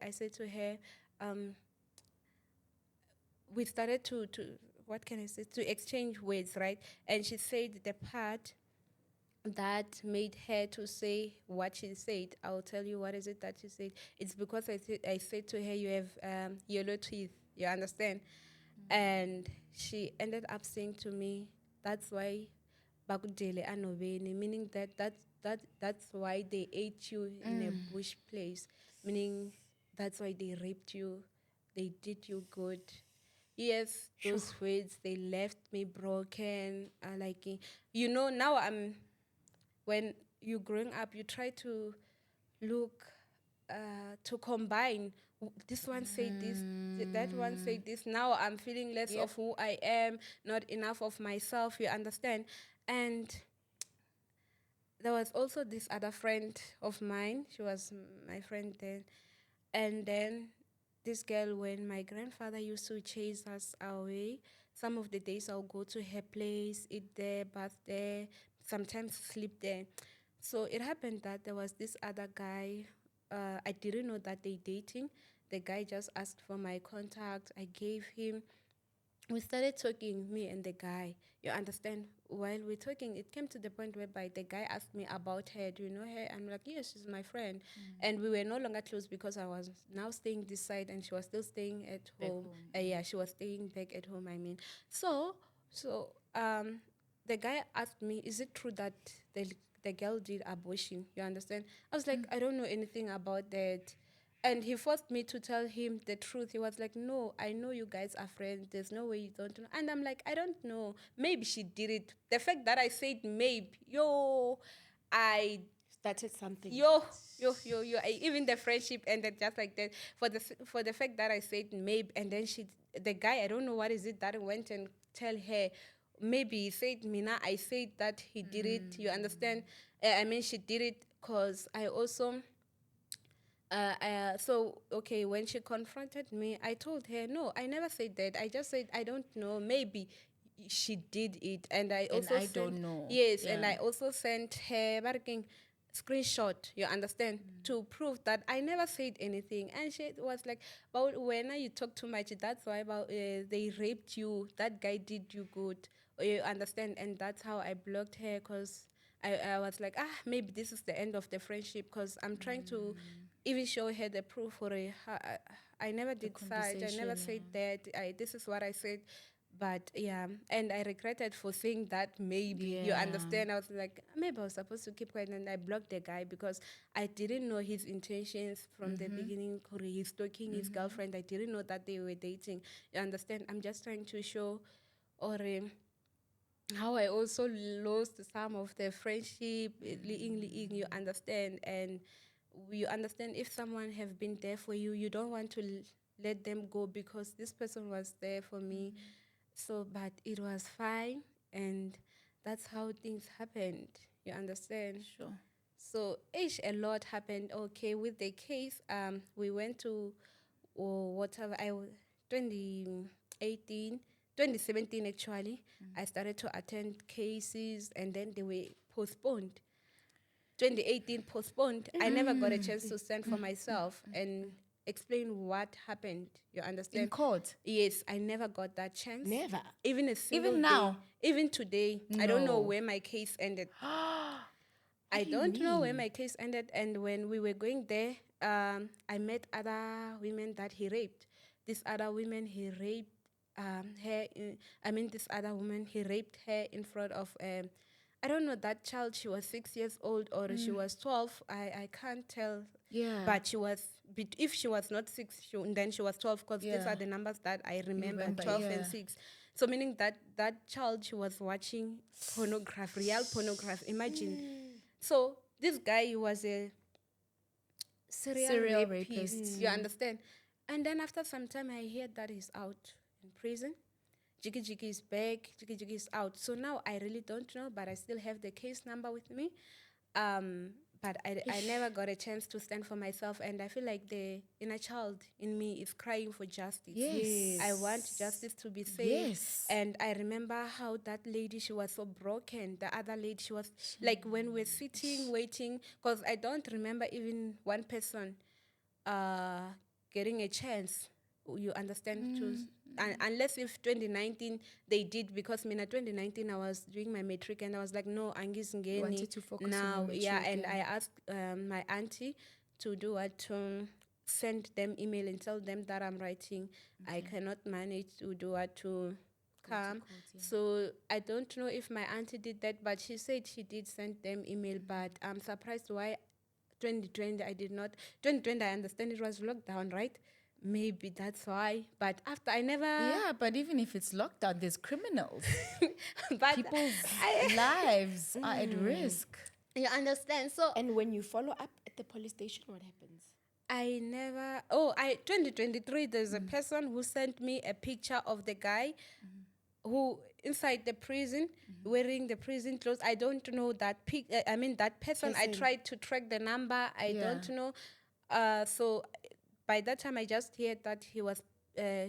I said to her, we started to what can I say, to exchange words, right? And she said the part that made her to say what she said. I'll tell you what is it that she said. It's because I said to her, you have yellow teeth. You understand? And she ended up saying to me, that's why bakudele anoveni, meaning that's why they ate you in a bush place, meaning that's why they raped you. They did you good. Yes, those words, they left me broken. Now when you're growing up, you try to look, to combine. This one said this, that one said this. Now I'm feeling less of who I am, not enough of myself, you understand? And there was also this other friend of mine. She was my friend then. And then this girl, when my grandfather used to chase us away, some of the days I'll go to her place, eat there, bath there, sometimes sleep there. So it happened that there was this other guy. I didn't know that they dating. The guy just asked for my contact. I gave him. We started talking, me and the guy. You understand? While we're talking, it came to the point whereby the guy asked me about her. Do you know her? I'm like, yes, she's my friend. And we were no longer close because I was now staying this side and she was still staying at home. Yeah, she was staying back at home, I mean. So the guy asked me, is it true that the girl did abortion? You understand? I was like, I don't know anything about that. And he forced me to tell him the truth. He was like, no, I know you guys are friends. There's no way you don't know. And I'm like, I don't know. Maybe she did it. The fact that I said maybe, I Started something. even the friendship ended just like that. For the fact that I said maybe, and then the guy, I don't know what is it that went and tell her, maybe he said Mina, I said that he did it. You understand? I mean, she did it because I also. Okay, when she confronted me, I told her, no, I never said that. I just said, I don't know, maybe she did it. And I also don't know. Yes, and I also sent her working screenshot, you understand, to prove that I never said anything. And she was like, but when you talk too much, that's why about they raped you, that guy did you good. You understand? And that's how I blocked her, because I was like, maybe this is the end of the friendship, because I'm trying to even show her the proof for it. I never did such. I never said that. This is what I said. But yeah, and I regretted for saying that maybe. You understand? I was like, maybe I was supposed to keep quiet, and I blocked the guy because I didn't know his intentions from the beginning. He's stalking his girlfriend. I didn't know that they were dating. You understand? I'm just trying to show or how I also lost some of the friendship, you understand, and you understand if someone have been there for you, you don't want to let them go because this person was there for me. So, but it was fine, and that's how things happened. You understand? Sure. So, a lot happened. Okay, with the case, we went to whatever 2018, 2017 actually. I started to attend cases, and then they were postponed. 2018 postponed. I never got a chance to stand for myself and explain what happened. You understand? In court? Yes, I never got that chance. Never. Even a single Even now? day. Even today. I don't know No. where my case ended. I don't know where my case ended. And when we were going there, I met other women that he raped. This other woman, he raped this other woman, he raped her in front of, I don't know, that child, she was 6 years old or she was 12. I can't tell. Yeah. But she was, if she was not 6, then she was 12, because these are the numbers that I remember, 12 and 6. So meaning that child, she was watching pornography, real pornography. Imagine. So this guy, he was a serial rapist. You understand? And then after some time, I heard that he's out in prison. Jiggy Jiggy is back. Jiggy Jiggy is out. So now I really don't know, but I still have the case number with me. But I never got a chance to stand for myself, and I feel like the inner child in me is crying for justice. Yes. I want justice to be saved. Yes. And I remember how that lady, she was so broken. The other lady, she was like, when we're sitting, waiting, because I don't remember even one person getting a chance. You understand? Unless if 2019 they did, because in 2019 I was doing my matric and I was like, no, Angis Ngeni. Wanted to focus now, on your matric, and I asked my auntie to do what, to send them email and tell them that I'm writing. I cannot manage to do what, to come. So I don't know if my auntie did that, but she said she did send them email. But I'm surprised why 2020, I did not. 2020, I understand it was lockdown, right? Maybe that's why. But after, I never. Yeah, but even if it's lockdown, there's criminals. But People's lives are at risk. you understand? So And when you follow up at the police station, what happens? I never. 2023. There's a person who sent me a picture of the guy who inside the prison wearing the prison clothes. I don't know that that person. I tried to track the number. I don't know. So by that time, I just heard that he was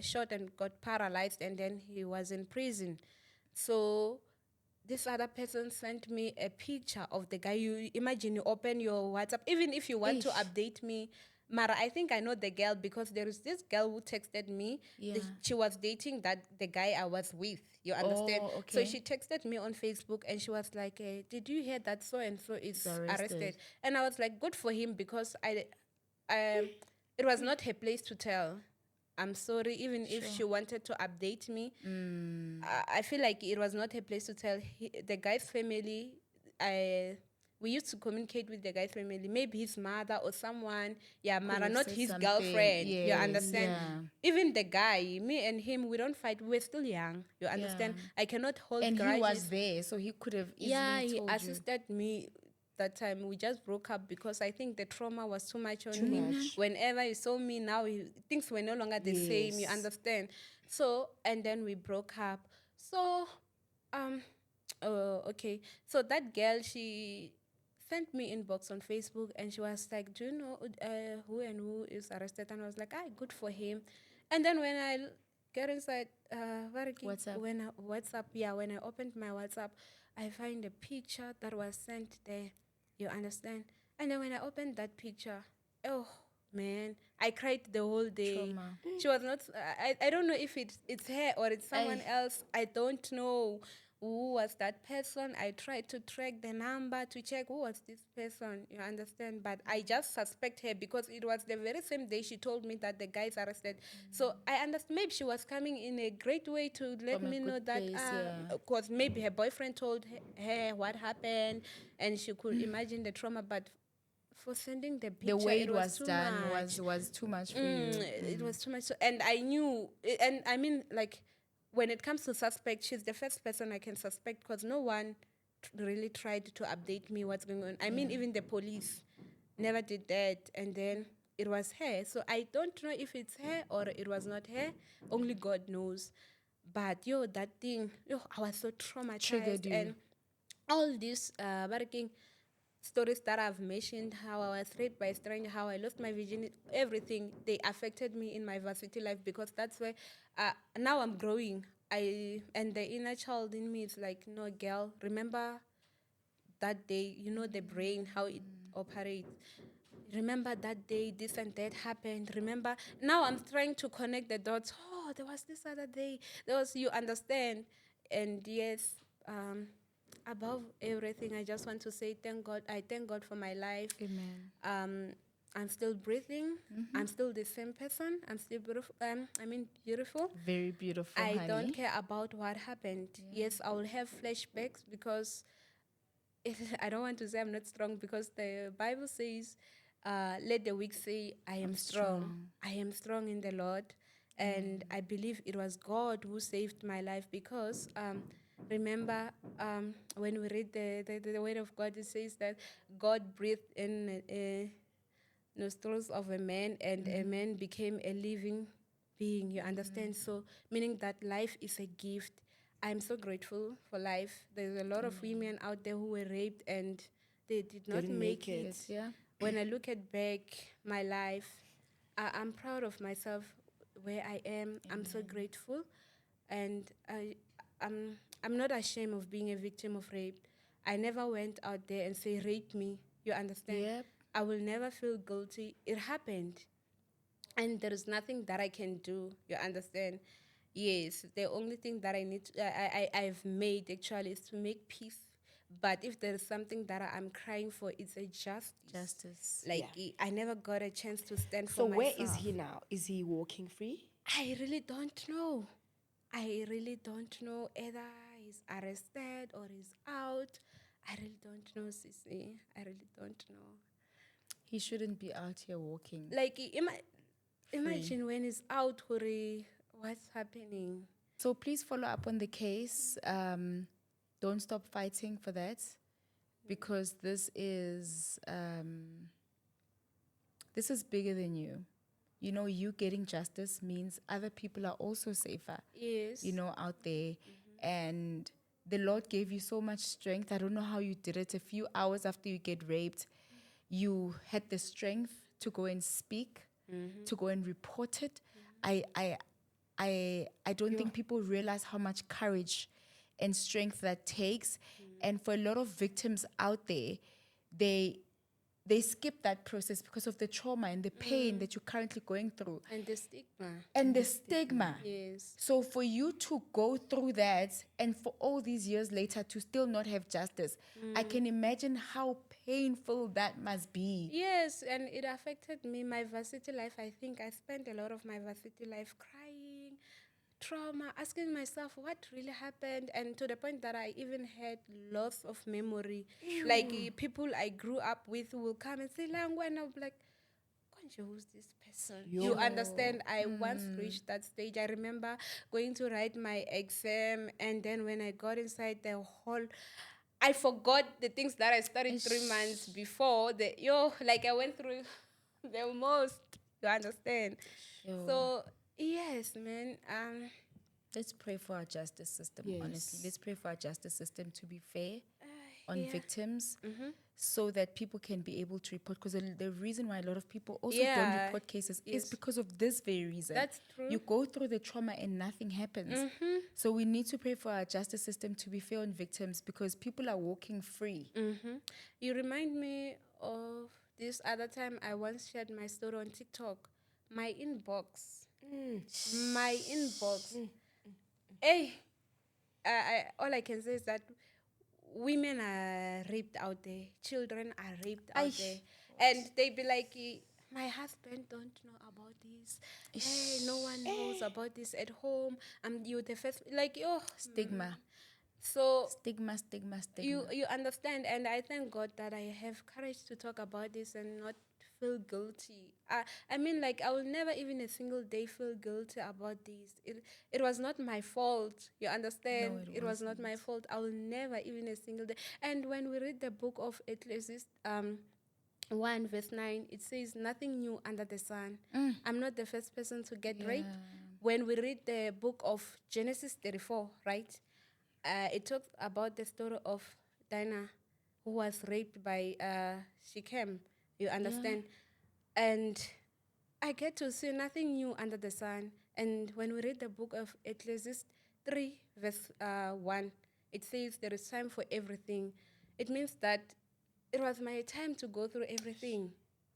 shot and got paralyzed, and then he was in prison. So this other person sent me a picture of the guy. You imagine, you open your WhatsApp, even if you want to update me. Mara, I think I know the girl because there is this girl who texted me. Yeah. She was dating the guy I was with. You understand? Oh, So okay. she texted me on Facebook and she was like, "Did you hear that so and so is Arrested. arrested?" And I was like, "Good for him," because it was not her place to tell. I'm sorry, even if she wanted to update me, I feel like it was not her place to tell. The guy's family, we used to communicate with the guy's family, maybe his mother or someone, Mara, have not said his something. girlfriend. You Yes, understand? yeah. Even the guy, me and him, we don't fight. We're still young. You understand? I cannot hold And grudges. he was there, so he could have easily He told you. assisted me that time. We just broke up because I think the trauma was too much on him. Whenever he saw me now, things were no longer the same. You understand? So, and then we broke up. So, okay. So that girl, she sent me inbox on Facebook and she was like, "Do you know who and who is arrested?" And I was like, good for him. And then when I get inside WhatsApp. when I opened my WhatsApp, I find a picture that was sent there. You understand? And then when I opened that picture, oh man, I cried the whole day. Trauma. She was not. I don't know if it's her or it's someone else. I don't know who was that person. I tried to track the number to check who was this person. You understand? But I just suspect her because it was the very same day she told me that the guy is arrested. So I understand. Maybe she was coming in a great way to let From a me know good that, place, yeah. because maybe her boyfriend told her what happened, and she could imagine the trauma. But for sending the picture, The way it was too done much. was too much for you. It was too much. So, and I knew, and I mean, like, when it comes to suspect, she's the first person I can suspect because no one really tried to update me what's going on. I mean, even the police never did that. And then it was her. So I don't know if it's her or it was not her. Only God knows. But that thing, I was so traumatized. Triggered you. And all these working stories that I've mentioned, how I was raped by a stranger, how I lost my virginity, everything, they affected me in my varsity life because that's where now I'm growing. And the inner child in me is like, no, girl, remember that day, the brain, how it operates. Remember that day, this and that happened. Remember, now I'm trying to connect the dots. Oh, there was this other day. You understand. And yes, above everything, I just want to say thank God. I thank God for my life. Amen. I'm still breathing. I'm still the same person. I'm still beautiful. Beautiful. Very beautiful, I honey. don't care about what happened. Yes, I will have flashbacks because I don't want to say I'm not strong because the Bible says, let the weak say, I am strong. I am strong in the Lord. And I believe it was God who saved my life because remember when we read the word of God, it says that God breathed in nostrils of a man and a man became a living being. You understand? So meaning that life is a gift. I'm so grateful for life. There's a lot of women out there who were raped and they did not Didn't make make it. it. Yeah. When I look at back my life, I'm proud of myself where I am. I'm so grateful, and I'm not ashamed of being a victim of rape. I never went out there and say rape me. You understand? Yep. I will never feel guilty. It happened, and there is nothing that I can do. You understand? Yes, the only thing that I need, I've made actually is to make peace. But if there is something that I'm crying for, it's a justice. Like I never got a chance to stand So for myself. where is he now? Is he walking free? I really don't know. I really don't know. Either he's arrested or he's out. I really don't know, Sissy. I really don't know. He shouldn't be out here walking. Like, imagine when he's out, Huri, what's happening? So please follow up on the case. Don't stop fighting for that, because this is bigger than you. You know, you getting justice means other people are also safer. Yes. You know, out there. And the Lord gave you so much strength. I don't know how you did it. A few hours after you get raped, you had the strength to go and speak, to go and report it. I don't think people realize how much courage and strength that takes. And for a lot of victims out there, they skip that process because of the trauma and the pain that you're currently going through. And the stigma. And the stigma. Yes. So for you to go through that and for all these years later to still not have justice, I can imagine how painful that must be. Yes, and it affected me, my varsity life. I think I spent a lot of my varsity life crying, trauma, asking myself what really happened, and to the point that I even had loss of memory. Like people I grew up with will come and say, Langwa, and I'll be like, Konje, who's this person? You understand? I once reached that stage. I remember going to write my exam, and then when I got inside the hall, I forgot the things that I studied 3 months before. I went through the most. You understand? So yes, man. Let's pray for our justice system, honestly. Let's pray for our justice system to be fair on victims so that people can be able to report. Because the reason why a lot of people also don't report cases is because of this very reason. That's true. You go through the trauma and nothing happens. So we need to pray for our justice system to be fair on victims, because people are walking free. You remind me of this other time I once shared my story on TikTok. My inbox. Hey, all I can say is that women are raped out there, children are raped out there, and they be like, my husband don't know about this. Hey, no one knows about this at home. You the first, Stigma. So Stigma. you understand, and I thank God that I have courage to talk about this and not feel guilty. I mean, I will never even a single day feel guilty about this. It was not my fault. You understand? No, it was not my fault. I will never even a single day. And when we read the book of Ecclesiastes 1 verse 9, it says, nothing new under the sun. I'm not the first person to get raped. When we read the book of Genesis 34, right? It talks about the story of Dinah, who was raped by Shechem. You understand? And I get to see nothing new under the sun. And when we read the book of Ecclesiastes 3, verse 1, it says there is time for everything. It means that it was my time to go through everything.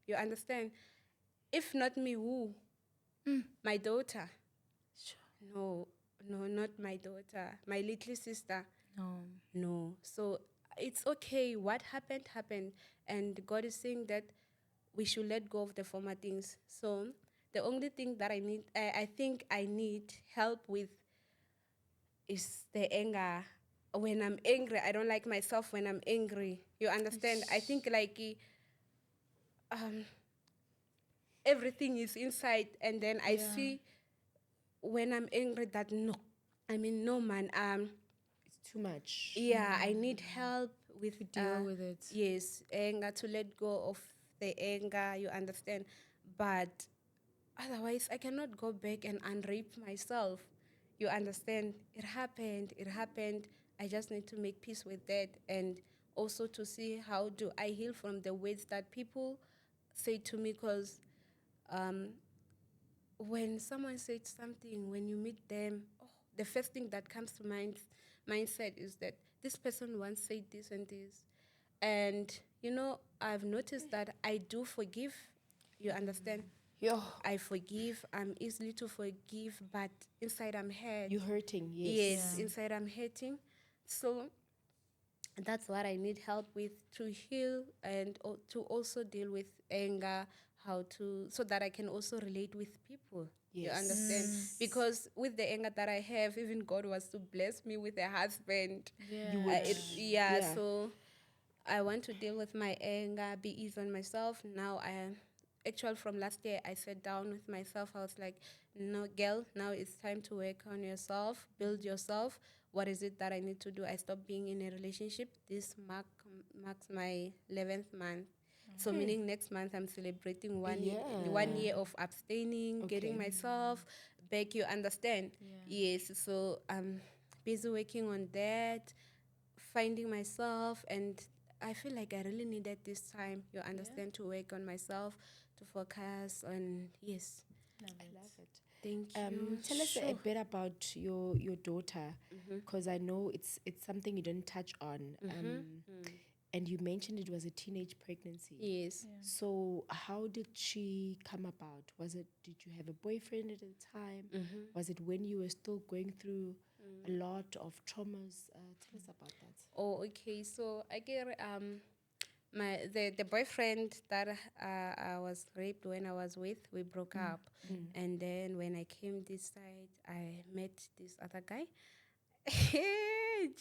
You understand? If not me, who? My daughter. No, not my daughter. My little sister. No. So it's okay. What happened, happened. And God is saying that we should let go of the former things. So the only thing that I think I need help with is the anger. When I'm angry, I don't like myself when I'm angry. You understand? I think everything is inside, and then I see when I'm angry that no man, It's too much. yeah, I need help with deal with it. Yes, anger, to let go of the anger, you understand? But otherwise, I cannot go back and unrape myself. You understand? It happened. I just need to make peace with that, and also to see how do I heal from the words that people say to me, because when someone says something, when you meet them, the first thing that comes to mindset is that this person once said this and this. And, I've noticed that I do forgive. You understand? I forgive. I'm easily to forgive, but inside I'm hurt. You're hurting, yes. Yes, inside I'm hurting. So that's what I need help with, to heal and to also deal with anger, so that I can also relate with people. Yes. You understand? Because with the anger that I have, even God was to bless me with a husband. Yeah. So I want to deal with my anger, be easy on myself. Now actually from last year, I sat down with myself. I was like, no, girl, now it's time to work on yourself, build yourself. What is it that I need to do? I stopped being in a relationship. This marks my 11th month. So meaning next month I'm celebrating one year of abstaining, getting myself back. You understand? Yes. So I'm busy working on that, finding myself, and I feel like I really needed this time. You understand, to work on myself, to focus on I love it. Thank you. Tell us a bit about your daughter, because I know it's something you didn't touch on. And you mentioned it was a teenage pregnancy. Yes. So how did she come about? Did you have a boyfriend at the time? Was it when you were still going through a lot of traumas? Tell us about that. Oh, okay. So I get the boyfriend that I was raped when I was with, we broke up, and then when I came this side, I met this other guy.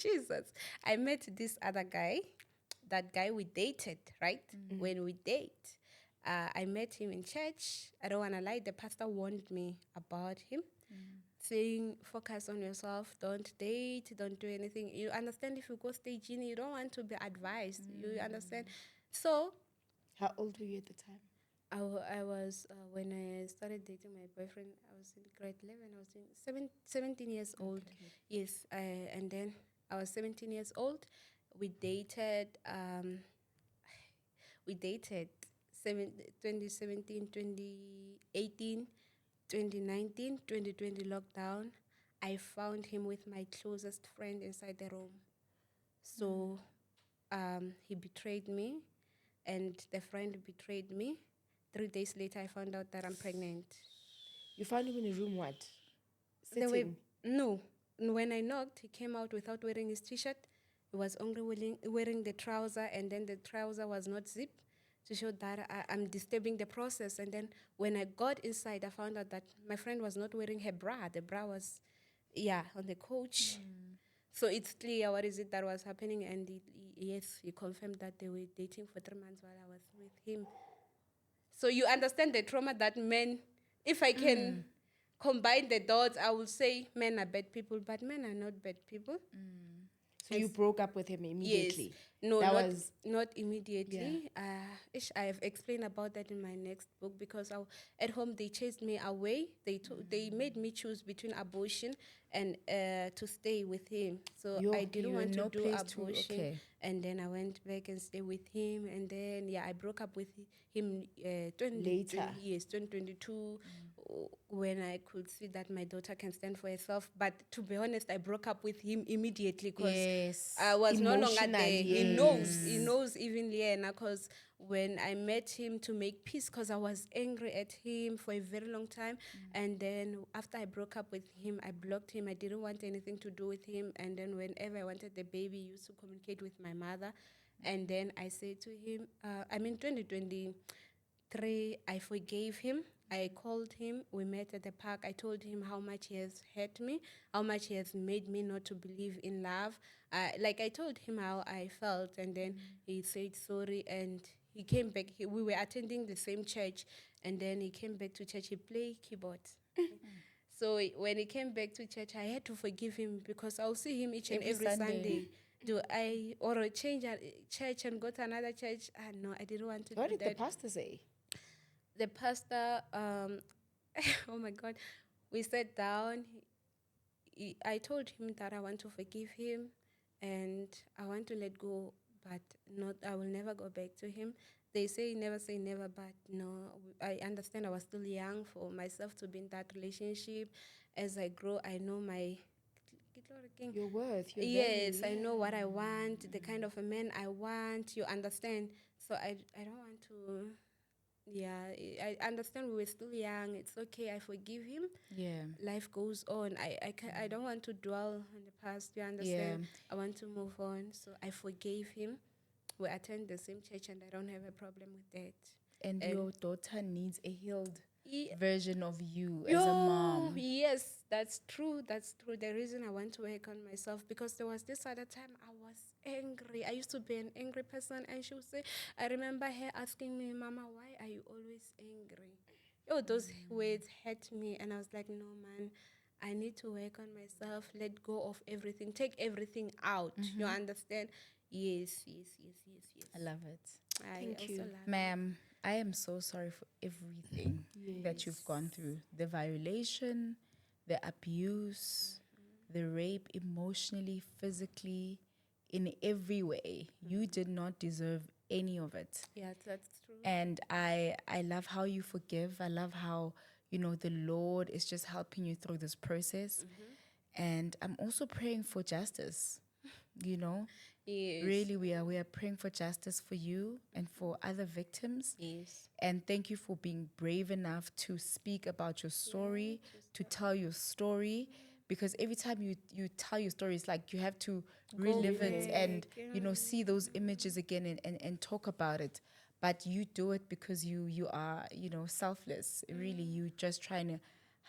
Jesus, I met this other guy. That guy we dated, right? When we date, I met him in church. I don't want to lie. The pastor warned me about him, saying, focus on yourself. Don't date. Don't do anything. You understand? If you go staging, you don't want to be advised. You understand? So How old were you at the time? I was, when I started dating my boyfriend, I was in grade 11. I was in 17 years old. Yes. And then I was 17 years old. We dated. We dated 2017, 2018, 2019, 2020 lockdown. I found him with my closest friend inside the room. So he betrayed me, and the friend betrayed me. 3 days later, I found out that I'm pregnant. You found him in a room, what? There were, Sitting? no. When I knocked, he came out without wearing his t-shirt. He was only wearing the trouser, and then the trouser was not zipped to show that I'm disturbing the process. And then when I got inside, I found out that my friend was not wearing her bra. The bra was, on the couch. So it's clear what is it that was happening. And yes, he confirmed that they were dating for 3 months while I was with him. So you understand the trauma that men, if I can combine the dots, I will say men are bad people, but men are not bad people. So you broke up with him immediately? Yes. No, That not immediately. I have explained about that in my next book, because at home they chased me away. They made me choose between abortion and to stay with him. So I didn't want to do abortion. And then I went back and stayed with him. And then, I broke up with him Later. 2022, when I could see that my daughter can stand for herself. But to be honest, I broke up with him immediately, because I was no longer there. He knows even Liena, because when I met him to make peace, because I was angry at him for a very long time. And then after I broke up with him, I blocked him. I didn't want anything to do with him. And then whenever I wanted the baby, he used to communicate with my mother. And then I said to him, 2023, I forgave him. I called him. We met at the park. I told him how much he has hurt me, how much he has made me not to believe in love. Like I told him how I felt, and then he said sorry, and he came back. We were attending the same church, and then he came back to church. He played keyboard. So when he came back to church, I had to forgive him, because I'll see him each and every Sunday. Do I or change a church and go to another church? No, I didn't want to do that. What did the pastor say? The pastor, oh my God, we sat down. I told him that I want to forgive him and I want to let go, but I will never go back to him. They say never, but no, I understand I was still young for myself to be in that relationship. As I grow, I know my... Your worth, your yes, value. I know what I want, the kind of a man I want, you understand? So I don't want to... Yeah, I understand we were still young. It's okay. I forgive him. Yeah. Life goes on. I don't want to dwell on the past. You understand? Yeah. I want to move on. So I forgave him. We attend the same church and I don't have a problem with that. And your daughter needs a healed version of you as a mom. Yes, that's true. That's true. The reason I want to work on myself, because there was this other time I was angry. I used to be an angry person, and she would say, I remember her asking me, Mama, why are you always angry? Oh, those words hurt me, and I was like, no, man, I need to work on myself, let go of everything, take everything out. You understand? Yes. I love it. I also love it. Ma'am, I am so sorry for everything that you've gone through. The violation, the abuse, the rape, emotionally, physically, in every way. You did not deserve any of it. Yeah, that's true. And I love how you forgive. I love how, the Lord is just helping you through this process. And I'm also praying for justice, Yes. Really, we are praying for justice for you and for other victims. Yes. And thank you for being brave enough to speak about your story, to tell your story. Because every time you tell your story, it's like you have to relive it and, see those images again and talk about it. But you do it because you are, selfless. Really, you just trying to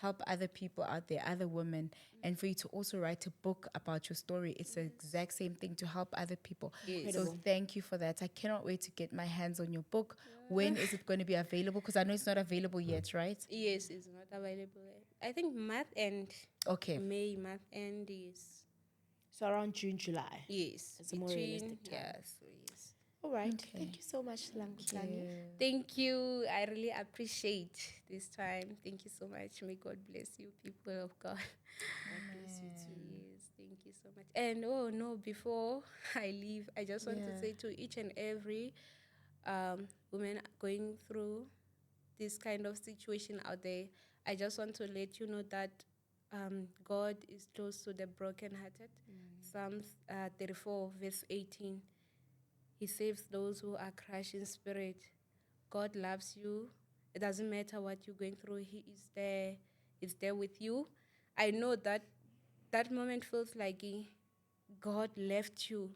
help other people out there, other women, and for you to also write a book about your story. It's the exact same thing, to help other people. So thank you for that. I cannot wait to get my hands on your book. When is it going to be available? Because I know it's not available yet, right? Yes, it's not available. I think month end. Okay. Month end is. So around June, July. Yes. It's a more realistic time. Yes. All right. Thank you so much, Langutani. Thank you. I really appreciate this time. Thank you so much. May God bless you, people of God. God bless you too. Yes, thank you so much. And oh no, before I leave, I just want to say to each and every woman going through this kind of situation out there, I just want to let you know that God is close to the brokenhearted. Psalms 34, verse 18. He saves those who are crushed in spirit. God loves you. It doesn't matter what you're going through. He is there. He's there with you. I know that that moment feels like God left you,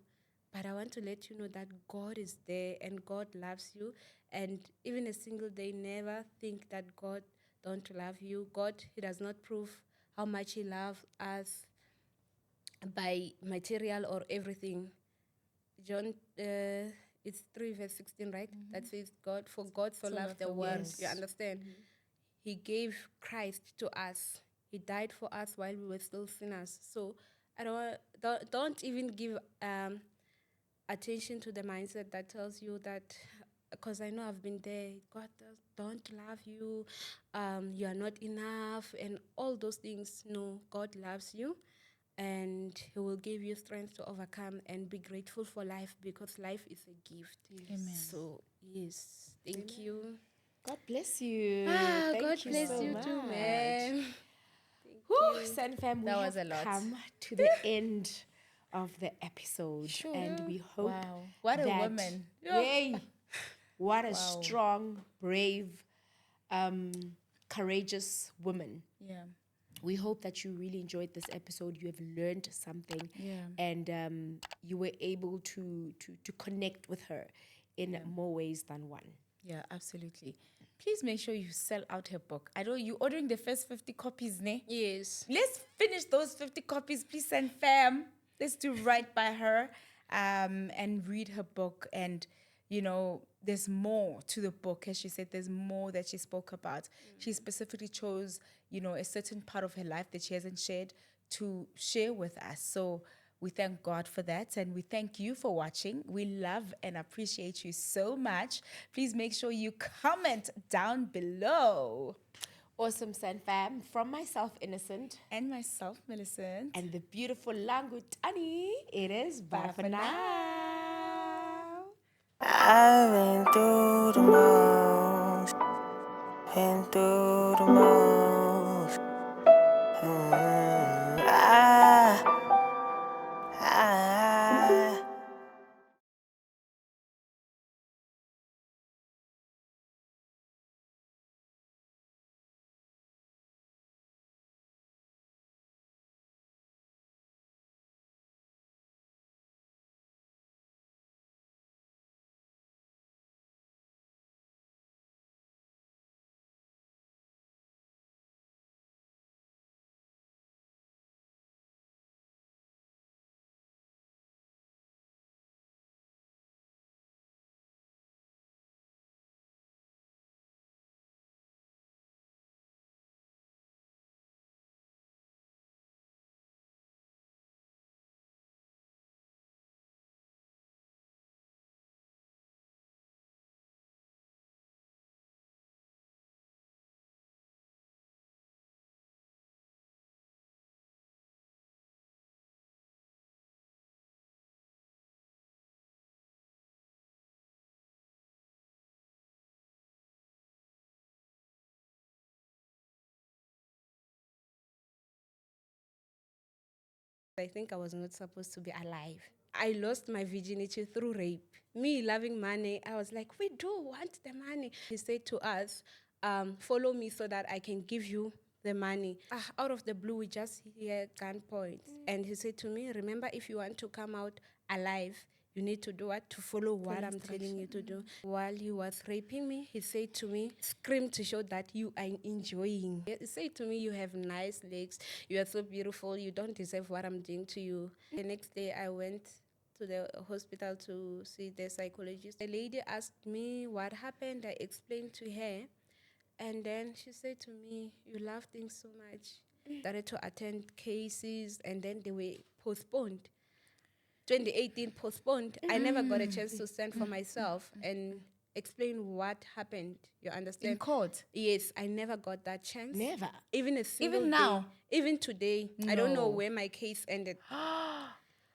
but I want to let you know that God is there and God loves you. And even a single day, never think that God don't love you. God, He does not prove how much He loves us by material or everything. John, it's 3 verse 16, right? That says, For God so loved the world. You understand? He gave Christ to us. He died for us while we were still sinners. So don't even give attention to the mindset that tells you that, because I know I've been there, God don't love you, you are not enough, and all those things. No, God loves you. And He will give you strength to overcome, and be grateful for life, because life is a gift. Amen. So, yes, thank you. God bless you. God Thank you bless so you much. too, man. Whew, Sun Fam, we That have was a lot. come to the end of the episode. And we hope What a that, woman. Yay! What a strong, brave, courageous woman. Yeah. We hope that you really enjoyed this episode. You have learned something, Yeah. and you were able to connect with her in more ways than one. Yeah, absolutely. Please make sure you sell out her book. I know you're ordering the first 50 copies, ne? Yes. Let's finish those 50 copies, please, send fam. Let's do right by her and read her book. And, there's more to the book. As she said, there's more that she spoke about. She specifically chose, a certain part of her life that she hasn't shared to share with us. So we thank God for that, and we thank you for watching. We love and appreciate you so much. Please make sure you comment down below. Awesome, Sun Fam. From myself, Innocent. And myself, Millicent. And the beautiful Langutani. It is bye for now. I've been through the most, been through the most. I think I was not supposed to be alive. I lost my virginity through rape. Me loving money, I was like, we do want the money. He said to us, follow me so that I can give you the money. Out of the blue, we just hear gunpoint. And he said to me, remember, if you want to come out alive, you need to do what? To follow what I'm telling you to do. While he was raping me, he said to me, scream to show that you are enjoying. He said to me, you have nice legs, you are so beautiful, you don't deserve what I'm doing to you. The next day, I went to the hospital to see the psychologist. The lady asked me what happened. I explained to her. And then she said to me, you love things so much. Started to attend cases, and then they were postponed. 2018 postponed. I never got a chance to stand for myself and explain what happened. You understand? In court? Yes, I never got that chance. Never. Even a single Even day. now? Even today. I don't know No. where my case ended.